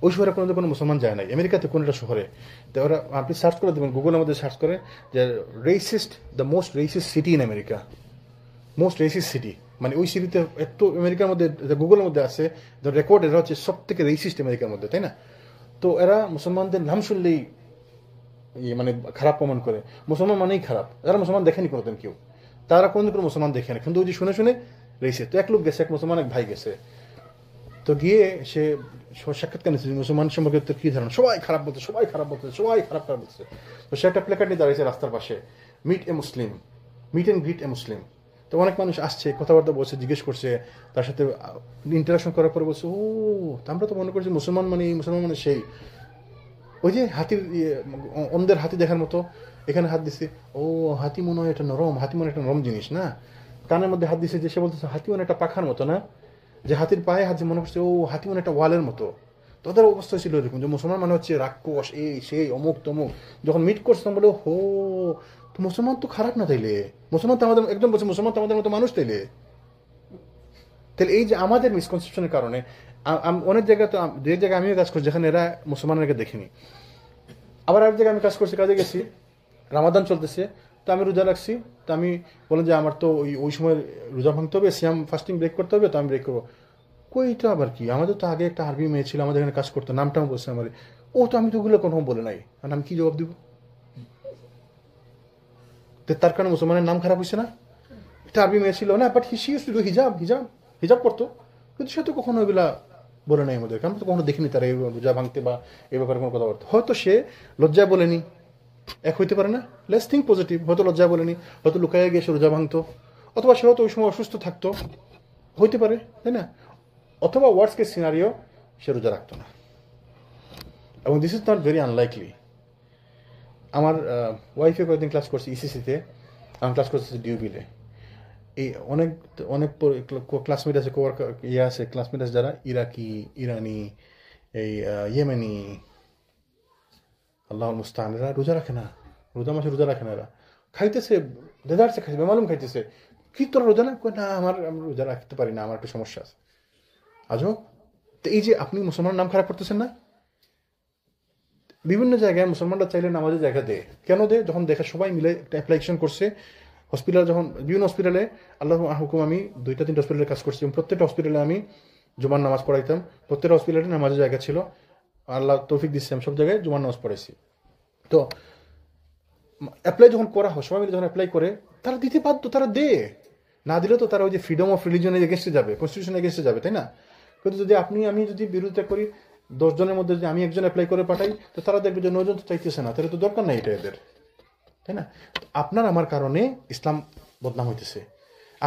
ওই শহরে কোনো মুসলমান যায় নাই, আমেরিকাতে কোন একটা শহরে। তো ওরা, আপনি সার্চ করে দেবেন, গুগলের মধ্যে সার্চ করে যে the most racist city in America, most racist city, মানে ওই সিটিতে এত আমেরিকার মধ্যে গুগলের মধ্যে আছে রেকর্ড, এরা হচ্ছে সব থেকে রেসিস্ট আমেরিকার মধ্যে, তাই না? তো এরা মুসলমানদের নাম শুনলেই মানে খারাপ প্রমাণ করে, মুসলমান মানেই খারাপ। এরা মুসলমান দেখেনি কোনোদিন কেউ, তারা কোনোদিন কোনো মুসলমান দেখে না, কিন্তু ওই যে শুনে শুনে রয়েছে। তো এক লোক গেছে, এক মুসলমান এক ভাই গেছে, তো গিয়ে সে সাক্ষাৎকার নিচ্ছে মুসলমান সম্পর্কে তোর কি ধারণা, সবাই খারাপ বলছে, সবাই খারাপ বলছে, সবাই খারাপ খারাপ বলছে। তো সে একটা প্লেকার্ড নিয়ে দাঁড়িয়েছে রাস্তার পাশে, meet a Muslim, meet and greet a Muslim. তো অনেক মানুষ আসছে, কথাবার্তা বলছে, জিজ্ঞেস করছে, তার সাথে ইন্টারাকশন করার পরে বলছে, ও আমরা তো মনে করছি মুসলমান মানে সেই ওই যে হাতির অন্ধের হাতি দেখার মতো, এখানে হাত দিছে, ও হাতি মনে হয় এটা নরম, হাতি মনে একটা নরম জিনিস না। কানের মধ্যে হাত দিছে, যে সে বলতেছে হাতি মনে একটা পাখার মতো না, যে হাতির পায়ে হাত মনে করছে ও হাতি মনে একটা ওয়ালের মতো। তাদের অবস্থা ছিল এরকম যে মুসলমান মানে হচ্ছে রাক্ষস, এই সেই অমুক তমুক। যখন মিট করছিলাম বলে, হো তো মুসলমান তো খারাপ না, তাইলে মুসলমান তো আমাদের একদম বলছে, মুসলমান তো আমাদের মতো মানুষ, তাইলে এই যে আমাদের মিসকনসেপশনের কারণে অনেক জায়গায়, তো 2 জায়গায় আমিও কাজ করছি যেখানে এরা মুসলমানকে দেখিনি। আবার এক জায়গায় আমি কাজ করছি, কাজে গেছি, রামাদান চলতেছে, তো আমি রোজা রাখছি। তো আমি বললাম যে আমার তো ওই সময় রোজা ভাঙতে হবে, সিয়াম ফাস্টিং ব্রেক করতে হবে, তো আমি ব্রেক করবো। কইটা আবার কি, আমাদের তো আগে একটা আরবি মেয়ে ছিল আমাদের এখানে কাজ করতো, নামটাও বলছে আমার, ও তো আমি তো ওগুলো কোনো বলে নাই, আর আমি কি জবাব দিব? তার কারণে মুসলমানের নাম খারাপ হয়েছে না? একটা আরবি মেয়ে ছিল না, but she used to do hijab, হিজাব করতো, কিন্তু সে তো কখনো ওইগুলা বলে নাই আমাদের, কারণ তো কখনো দেখিনি তারা এই রোজা ভাঙতে বা এই ব্যাপারে কোনো কথা বলতে। হয়তো সে লজ্জায় বলেনি, এক হইতে পারে না, লেটস থিঙ্ক পজিটিভ, হয়তো লজ্জায় বলেনি, হয়তো লুকাইয়া গিয়ে সে রোজা ভাঙতো, অথবা সে হয়তো ওই সময় অসুস্থ থাকতো, হইতে পারে, তাই না? অথবা ওয়ার্স কেস সিনারিও, সে রোজা রাখতো না। এবং this is not very unlikely. আমার ওয়াইফে কয়েকদিন ক্লাস করছি ইসিসিতে, আমি ক্লাস করতেছি ডিউবিলে। এই অনেক অনেক ক্লাসমেট আছে, আছে ক্লাসমেট আছে যারা ইরাকি, ইরানি, এই ইয়েমেনি আল্লাহ মুস্তান, এরা রোজা রাখে না, রোজা মাসে রোজা রাখে না, এরা খাইতেছে দেদারছে, খাইছে বেমালুম খাইতেছে। কি তোরা রোজা না? না আমি রোজা রাখতে পারি না, আমার একটু সমস্যা আছে। আজও তো এই যে আপনি মুসলমানের নাম খারাপ করতেছেন না? বিভিন্ন জায়গায় মুসলমানরা চাইলে নামাজের জায়গা দেয়, কেন দেয়? যখন দেখে সবাই মিলে একটা অ্যাপ্লিকেশন করছে, হসপিটাল যখন বিভিন্ন হসপিটালে, আল্লাহ হুকুম আমি 2-3 হসপিটালে কাজ করছি, এবং প্রত্যেকটা হসপিটালে আমি জুমার নামাজ পড়াইতাম। প্রত্যেকটা হসপিটালে নামাজের জায়গা ছিল, আল্লাহ তৌফিক দিচ্ছে, আমি সব জায়গায় জুমার নামাজ পড়াইছি। তো অ্যাপ্লাই যখন করা হয়, সবাই মিলে যখন অ্যাপ্লাই করে, তারা দিতে বাধ্য, তারা দে, না দিলে তো তারা ওই যে ফ্রিডম অফ রিলিজনের এগেস্টে যাবে, কনস্টিটিউশনের এগেস্টে যাবে, তাই না? কিন্তু যদি আমি যদি বিরোধিতা করি, 10 জনের মধ্যে যদি আমি একজন অ্যাপ্লাই করে পাঠাই, তো তারা দেখবে যে 9 জন তো চাইতেছে না, তাহলে তো দরকার নাই এটা এদের, তাই না? আপনার আমার কারণে ইসলাম বদনাম হইতেছে।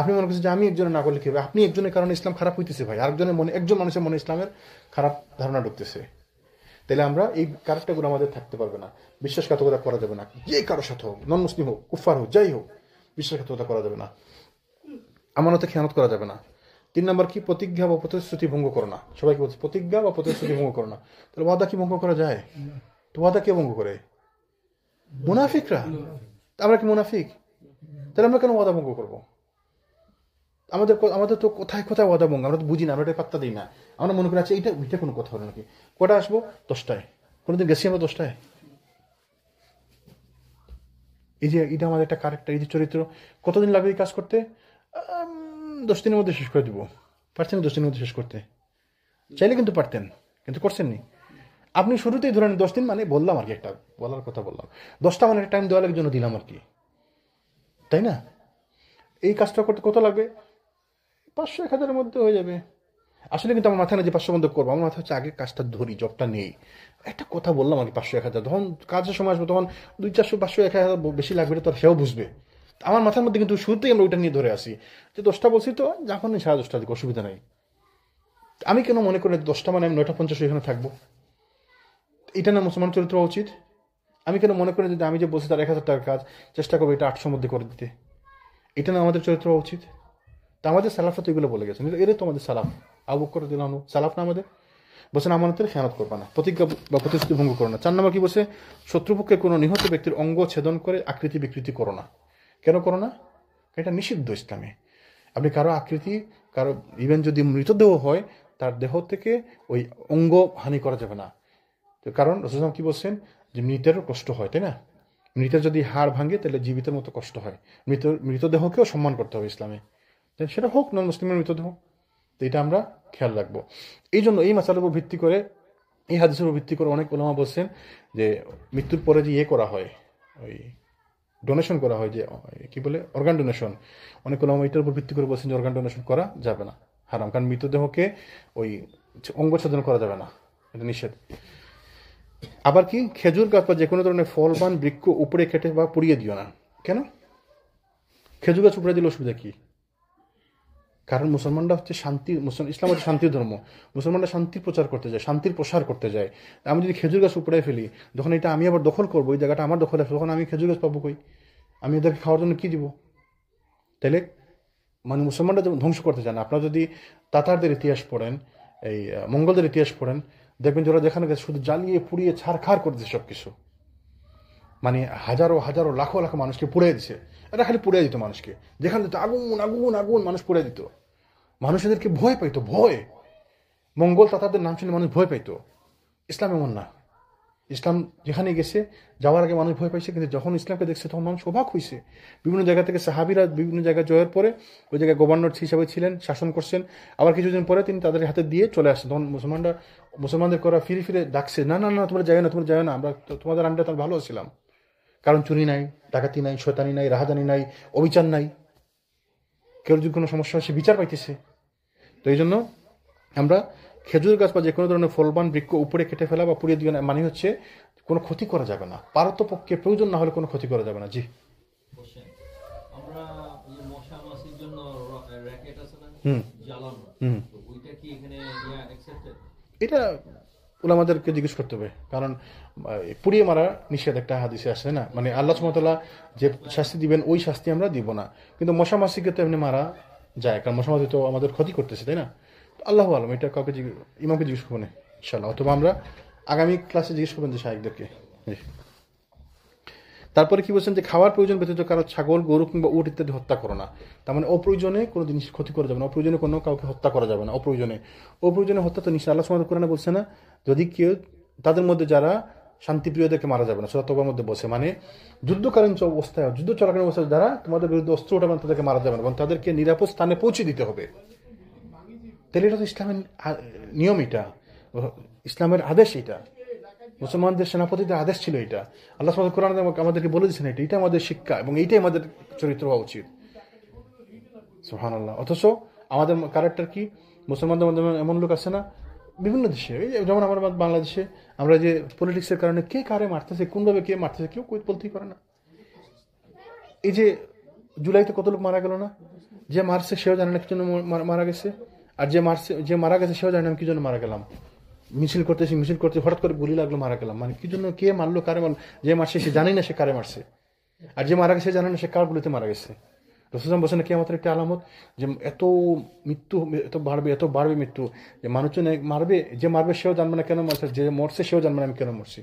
আপনি মনে করছেন যে আমি একজনের না করলে কি হবে? আপনি একজনের কারণে ইসলাম খারাপ হইতেছে ভাই, আরেকজনের মনে, একজন মানুষের মনে ইসলামের খারাপ ধারণা ঢুকতেছে। তাহলে আমরা এই ক্যারেক্টারগুলো আমাদের থাকতে পারবে না। বিশ্বাসঘাতকতা করা যাবে না, যে কারোর সাথে হোক, নন মুসলিম হোক, কুফার হোক, যাই হোক, বিশ্বাসঘাতকতা করা যাবে না, আমানতে খেয়ানত করা যাবে না। 3 নম্বর কি? প্রতিজ্ঞা বা প্রতিশ্রুতি ভঙ্গ করো না। সবাইকে বলছে প্রতিজ্ঞা বা প্রতিশ্রুতি ভঙ্গ করো না। তাহলে ওয়াদা কি ভঙ্গ করা যায়? তো ওয়াদা কে ভঙ্গ করে? মুনাফিকরা। আমরা কি মুনাফিক? তাহলে আমরা কেন ওয়াদা ভঙ্গ করবো? আমাদের তো কোথায় কোথায় ওয়াদা ভঙ্গ, আমরা তো বুঝি না, আমরা এটা পাত্তা দিই না। আমরা মনে করি আচ্ছা এটা কোনো কথা হলো নাকি? কটা আসবো? 10টায়। কোনোদিন গেছি আমরা 10টায়? এই যে এটা আমাদের একটা ক্যারেক্টার, এই যে চরিত্র। কতদিন লাগবে এই কাজ করতে? 10 দিনের মধ্যে শেষ করে দিব। পারছেন 10 দিনের মধ্যে শেষ করতে? চাইলে কিন্তু পারতেন, কিন্তু করছেননি। আপনি শুরুতেই ধরেন 10 দিন, মানে বললাম আর কি, একটা বলার কথা বললাম, 10টা মানে টাইম দেওয়ার জন্য দিলাম আর কি, তাই না? এই কাজটা করতে কত লাগবে? 500-1000-এর মধ্যে হয়ে যাবে। আসলে কিন্তু আমার মাথায় না যে 500 বন্ধ করবো, আমার মাথা হচ্ছে আগে কাজটা ধরি, জবটা নেই। একটা কথা বললাম আর কি, 500-1000, তখন কাজের সময় আসবে, তখন 200-400-500-1000 বেশি লাগবে, তো সেও বুঝবে। আমার মাথার মধ্যে কিন্তু শুরুতেই আমরা ওইটা নিয়ে ধরে আসি যে 10টা বলছি, তো যখন 10:30 দিকে অসুবিধা নাই। আমি কেন মনে করি 10টা মানে আমি 9:50 এখানে থাকবো? এটা না মুসলমান চরিত্র উচিত? আমি কেন মনে করি যদি আমি যে বলছি তার 1000 টাকার কাজ, চেষ্টা করবো এটা 800 মধ্যে করে দিতে? এটা না আমাদের চরিত্র উচিত? তা আমাদের সালাফরা তো এগুলো বলে গেছেন, এরা তো আমাদের সালাফ। আবু বকর রাদিয়াল্লাহু আনহু সালাফ না আমাদের? বলছেন আমানতের খেয়ানত করবা না, প্রতিজ্ঞা বা প্রতিশ্রুতি ভঙ্গ করো না। 4 নম্বর কি বলছে? শত্রুপক্ষের কোনো নিহত ব্যক্তির অঙ্গ ছেদন করে আকৃতি বিকৃতি করো না। কেন করো না? এটা নিষিদ্ধ ইসলামে। আপনি কারো আকৃতি, কারো ইভেন যদি মৃতদেহ হয়, তার দেহ থেকে ওই অঙ্গ হানি করা যাবে না। তো কারণ রাসূলুল্লাহ কি বলছেন যে মৃতেরও কষ্ট হয়, তাই না? মৃতের যদি হাড় ভাঙে তাহলে জীবিতের মতো কষ্ট হয়। মৃতদেহকেও সম্মান করতে হবে ইসলামে, সেটা হোক নন মুসলিমের মৃতদেহ। তো এটা আমরা খেয়াল রাখবো। এই জন্য এই মাসালার উপর ভিত্তি করে, এই হাদিসের উপর ভিত্তি করে অনেক ওলামা বলছেন যে মৃত্যুর পরে যে করা হয়, ওই ডোনেশন করা হয়, যে কি বলে অর্গান ডোনেশন, অনেক ওলামা এটার উপর ভিত্তি করে বলছেন যে অর্গান ডোনেশন করা যাবে না, হারাম। কারণ মৃতদেহকে ওই অঙ্গচ্ছেদন করা যাবে না, এটা নিষেধ। আবার কি? খেজুর গাছ বা যে কোনো ধরনের ফলবান বৃক্ষ উপরে কেটে বা পুড়িয়ে দিও না। কেন? খেজুর গাছ উপরে দিলে অসুবিধা কি? কারণ মুসলমানরা হচ্ছে শান্তি, ইসলাম হচ্ছে শান্তির ধর্ম। মুসলমানরা শান্তির প্রচার করতে যায়, শান্তির প্রসার করতে যায়। আমি যদি খেজুর গাছ উপরে ফেলি, যখন এটা আমি আবার দখল করবো, ওই জায়গাটা আমার দখলে আসবে, তখন আমি খেজুর গাছ পাবো কই? আমি এদেরকে খাওয়ার জন্য কি দিব? তাইলে মানে মুসলমানরা যেমন ধ্বংস করতে চান। আপনারা যদি তাতারদের ইতিহাস পড়েন, এই মঙ্গলদের ইতিহাস পড়েন, দেখবেন যে ওরা যেখানে গেছে শুধু জ্বালিয়ে পুড়িয়ে ছাড়খাড় করে দিচ্ছে সব কিছু। মানে হাজারো হাজারো লাখো লাখো মানুষকে পুড়িয়ে দিছে। এটা খালি পুড়িয়ে দিত মানুষকে, যেখানে দিত আগুন আগুন আগুন, মানুষ পুড়িয়ে দিত। মানুষ এদেরকে ভয় পাইতো, ভয়। মঙ্গল তাতারদের নাম শুনে মানুষ ভয় পাইতো। ইসলাম এমন না। ইসলাম যেখানে গেছে, যাওয়ার আগে মানুষ ভয় পাইছে, কিন্তু যখন ইসলামকে দেখছে তখন মানুষ অবাক হয়েছে। বিভিন্ন জায়গা থেকে সাহাবিরা বিভিন্ন জায়গায় জয়ের পরে ওই জায়গায় গভর্নর হিসাবে ছিলেন, শাসন করছেন। আবার কিছুদিন পরে তিনি তাদের হাতে দিয়ে চলে আসছেন। তখন মুসলমানদের করা ফিরে ফিরে ডাকছে, না না না, তোমরা যায় না, তোমরা যায় না, আমরা তোমাদের আন্ডারে তার ভালো ছিলাম। কারণ চুরি নাই, ডাকাতি নাই, শয়তানি নাই, রাহাজানি নাই, অবিচার নাই। কেউ যদি কোনো সমস্যা হয় সে বিচার পাইতেছে। তো এই জন্য আমরা খেজুর গাছ বা যে কোনো ধরনের ফলবান বৃক্ষ উপরে কেটে ফেলা বা পুড়িয়ে দিয়ে মানে হচ্ছে কোনো ক্ষতি করা যাবে না, পারতপক্ষে প্রয়োজন না হলে কোনো ক্ষতি করা যাবে না। জি, আমরা মশা মাছির জন্য র‍্যাকেট আছে না, জ্বালানো, ওইটা কি এখানে অ্যাকসেপ্টেড? এটা উলামাদেরকে জিজ্ঞেস করতে হবে, কারণ পুড়িয়ে মারা নিষেধ একটা হাদিসে আসে না, মানে আল্লাহ সুবহানাহু ওয়া তাআলা যে শাস্তি দিবেন ওই শাস্তি আমরা দিব না। কিন্তু মশা মাছিকে তো এমনি মারা যায়, কারণ মশা মাছি তো আমাদের ক্ষতি করতেছে, তাই না? আল্লাহু আলাম, এটা কাউকে ইমামকে জিজ্ঞেস করবো না। ইনশাআল্লাহ, অথবা আমরা আগামী ক্লাসে জিজ্ঞেস করবেন যে শায়েখদেরকে। তারপরে কি বলছেন যে খাওয়ার প্রয়োজন ব্যতীত কারো ছাগল, গরু কিংবা উট ইত্যাদি হত্যা করো না। তার মানে অপ্রয়োজনে কোনো জিনিস ক্ষতি করা যাবে না, অপ্রয়োজনে কোনো কাউকে হত্যা করা যাবে না। অপ্রয়োজনে হত্যা তো নিশ্চয় আল্লাহ সুবহানাহু ওয়া তাআলা বলছে না, যদি কেউ তাদের মধ্যে যারা শান্তিপ্রিয়দেরকে মারা যাবে না, সূরা তাওবার মধ্যে বলছে, মানে যুদ্ধকালীন অবস্থায়, যুদ্ধ চলাকালীন অবস্থায় যারা তোমাদের বিরুদ্ধে অস্ত্র উঠাবেন তাদেরকে মারা যাবে না, এবং তাদেরকে নিরাপদ স্থানে পৌঁছে দিতে হবে। তাহলে এটা তো ইসলামের নিয়ম, এটা ইসলামের আদেশ, এটা মুসলমানদের সেনাপতিদের আদেশ ছিল, এটা আল্লাহ সুবহানাহু ওয়া তাআলা কোরআনে আমাদেরকে বলে দিয়েছেন, এটা আমাদের শিক্ষা এবং এইটাই আমাদের চরিত্র হওয়া উচিত। সুবহানাল্লাহ। অথচ আমাদের ক্যারেক্টার কি? মুসলমানদের মধ্যে এমন লোক আছে না বিভিন্ন দেশে, যেমন আমার বাংলাদেশে আমরা যে পলিটিক্সের কারণে কে কারে মারতেছে, কোনভাবে কে মারতেছে কেউ বলতেই পারে না। এই যে জুলাইতে কত লোক মারা গেল না, যে মারছে সেও জানে না কি জন্য মারা গেছে, আর যে মারা গেছে সেও জানে না কি জন্য মারা গেলাম। মিছিল করতে হঠাৎ করে গুলি লাগলো, মারা গেলাম, মানে কি জন্য, কে মারলো, কারে মারলো, যে মারছে সে জানি না সে কারে মারছে, আর যে মারা গেছে জানে না সে কার গুলিতে মারা গেছে। রাসূল বলছেন কিয়ামতের একটা আলামত যে এত বাড়বে মৃত্যু, যে মানুষজন মারবে, যে মারবে সেও জানবে না কেন মারছে, যে মরছে সেও জানবে না আমি কেন মরছি।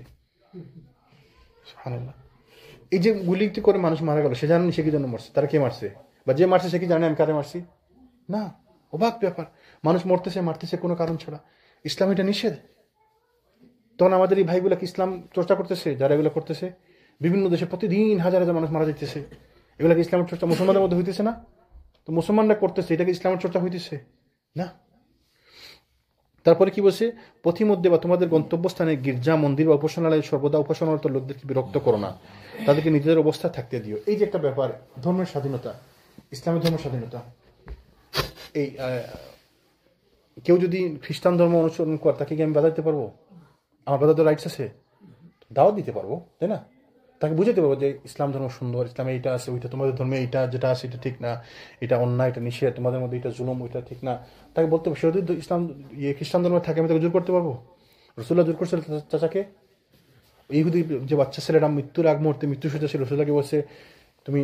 সুবহানাল্লাহ। এই যে গুলিতে করে মানুষ মারা গেল, সে জানেন সে কি জন্য মরছে, তারা কে মারছে, বা যে মারছে সে কি জানে আমি কারে মারছি? না, অবাক ব্যাপার, মানুষ মারতেছে কোনো কারণ ছাড়া। ইসলাম এটা নিষেধ। তখন আমাদের এই ভাইগুলা কি ইসলাম চর্চা করতেছে? যারা এগুলো করতেছে, বিভিন্ন দেশে প্রতিদিন হাজার হাজার মানুষ মারা যাইতেছে, এগুলা কি ইসলামের চর্চা মুসলমানদের মধ্যে হইতেছে না? তো মুসলমানরা করতেছে, এটা কি ইসলামের চর্চা হইতেছে না? তারপরে কি বলছে, পথিমধ্যে বা তোমাদের গন্তব্যস্থানে গির্জা, মন্দির বা উপাসনালয়ে সর্বদা উপাসনারত লোকদেরকে বিরক্ত করো না, তাদেরকে নিজেদের অবস্থা থাকতে দিও। এই যে একটা ব্যাপার, ধর্মের স্বাধীনতা, ইসলামের ধর্মের স্বাধীনতা। এই কেউ যদি খ্রিস্টান ধর্ম অনুসরণ করে, তাকে কি আমি বাধা দিতে পারবো? আমার বাধা তো রাইটস আছে, দাওয়াত দিতে পারবো, তাই না? তাকে বুঝাতে পারবো যে ইসলাম ধর্ম সুন্দর, ইসলামে এইটা আছে, ওইটা তোমাদের ধর্মে এইটা যেটা আছে এটা ঠিক না, এটা অন্যায়, এটা নিষেধ, তোমাদের মধ্যে এটা জুলুম, ওইটা ঠিক না। তাকে বলতে পারবো। সে যদি ইসলাম খ্রিস্টান ধর্মে থাকে, আমি তাকে জোর করতে পারবো? রাসূলুল্লাহ জোর করছিল চাচাকে। ইহুদি যে বাচ্চা ছেলেরা মৃত্যুর আগ মুহূর্তে মৃত্যুসজ্জা ছিল, রাসূলুল্লাহকে বলছে তুমি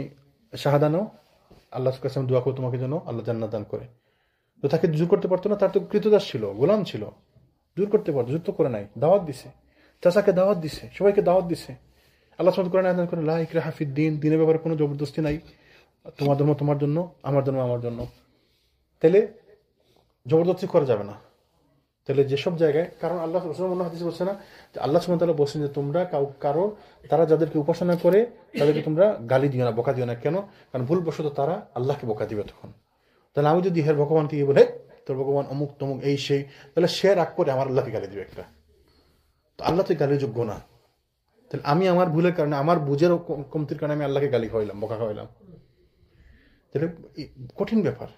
শাহাদা নাও, আল্লাহর কাছে দোয়া করো তোমাকে যেন আল্লাহ জান্নাত দান করে। তো তাকে জোর করতে পারতো না, তার তো কৃতদাস ছিল, গোলাম ছিল, জোর করতে পারতো, জোর তো করে নাই, দাওয়াত দিছে, চাচাকে দাওয়াত দিছে, সবাইকে দাওয়াত দিছে। আল্লাহ সুবহানাহু ওয়া তাআলা আয়াত করেন লা ইকরাহা ফিদ-দীন, দ্বীনের ব্যাপারে কোনো জবরদস্তি নাই, তোমার ধর্ম তোমার জন্য, আমার ধর্ম আমার জন্য। তাহলে জবরদস্তি করা যাবে না। তাহলে যেসব জায়গায়, কারণ আল্লাহ রাসূলুল্লাহ হাদিসে বলছে না যে আল্লাহ সুবহানাহু ওয়া তাআলা বলেছেন যে তোমরা কারো তারা যাদেরকে উপাসনা করে তাদেরকে তোমরা গালি দিও না, বকা দিও না। কেন? কারণ ভুলবশত তারা আল্লাহকে বকা দিবে তখন। তাহলে আমি যদি হের ভগবানকে গিয়ে বলে তোর ভগবান অমুক তমুক এই সেই, তাহলে সে রাগ করে আমার আল্লাহকে গালি দিবে একটা, তো আল্লাহ তো গালির যোগ্য না। তাহলে আমি আমার ভুলের কারণে, আমার বুঝের কমতির কারণে আমি আল্লাহকে গালি খাওয়াইলাম, বকা খাওয়াইলাম। তাহলে কঠিন ব্যাপার,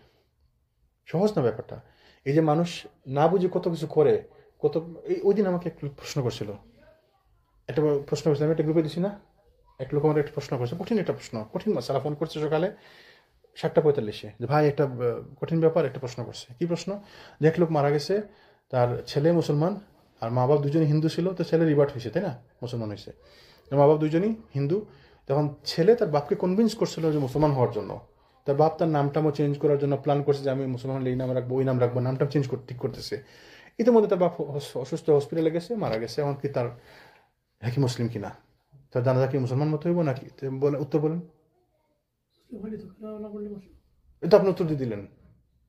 সহজ না ব্যাপারটা। এই যে মানুষ না বুঝে কত কিছু করে, ওই দিন আমাকে একটু প্রশ্ন করছিল, একটা প্রশ্ন করছিলাম, একটা গ্রুপে দিছি না, এক লোক আমার একটা প্রশ্ন করছে, কঠিন একটা প্রশ্ন, কঠিন মাসালা। ফোন করছে সকালে 7:45 যে ভাই একটা কঠিন ব্যাপার, একটা প্রশ্ন করছে। কি প্রশ্ন? যে এক লোক মারা গেছে, তার ছেলে মুসলমান আর মা বাপ দুজনই হিন্দু ছিল, তো ছেলে রিভার্ট হয়েছে, তাই না, মুসলমান হয়েছে, মা বাপ দুজনই হিন্দু। তখন ছেলে তার বাপকে কনভিন্স করছিল যে মুসলমান হওয়ার জন্য। তার বাপ তার নামটাও চেঞ্জ করার জন্য প্ল্যান করছে যে আমি মুসলমান হলে এই নাম রাখবো, ওই নাম রাখবো, নামটা চেঞ্জ ঠিক করতেছে। ইতিমধ্যে তার বাপ অসুস্থ, হসপিটালে গেছে, মারা গেছে। এখন কি তার কি মুসলিম কিনা, তার জানাজা কি মুসলমান মতো হইব নাকি? উত্তর বলেন। এটা আপনি উত্তর দিয়ে দিলেন,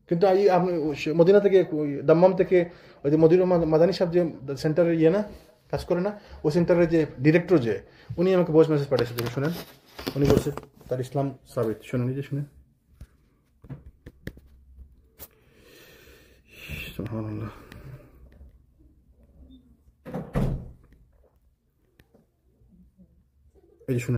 কিন্তু আপনি মদিনা থেকে, দাম্মাম থেকে, ওই যে মদিনা মাদানী সাহেব যে সেন্টারের না কাজ করে না, ওই সেন্টারের যে ডিরেক্টর, যে উনি আমাকে ভয়েস মেসেজ পাঠিয়েছে, দেখে শুনেন। উনি বলছে তার ইসলাম সাবিত, শুনেন, নিজে শুনেন। সুবহানাল্লাহ। এই যে শুনেন।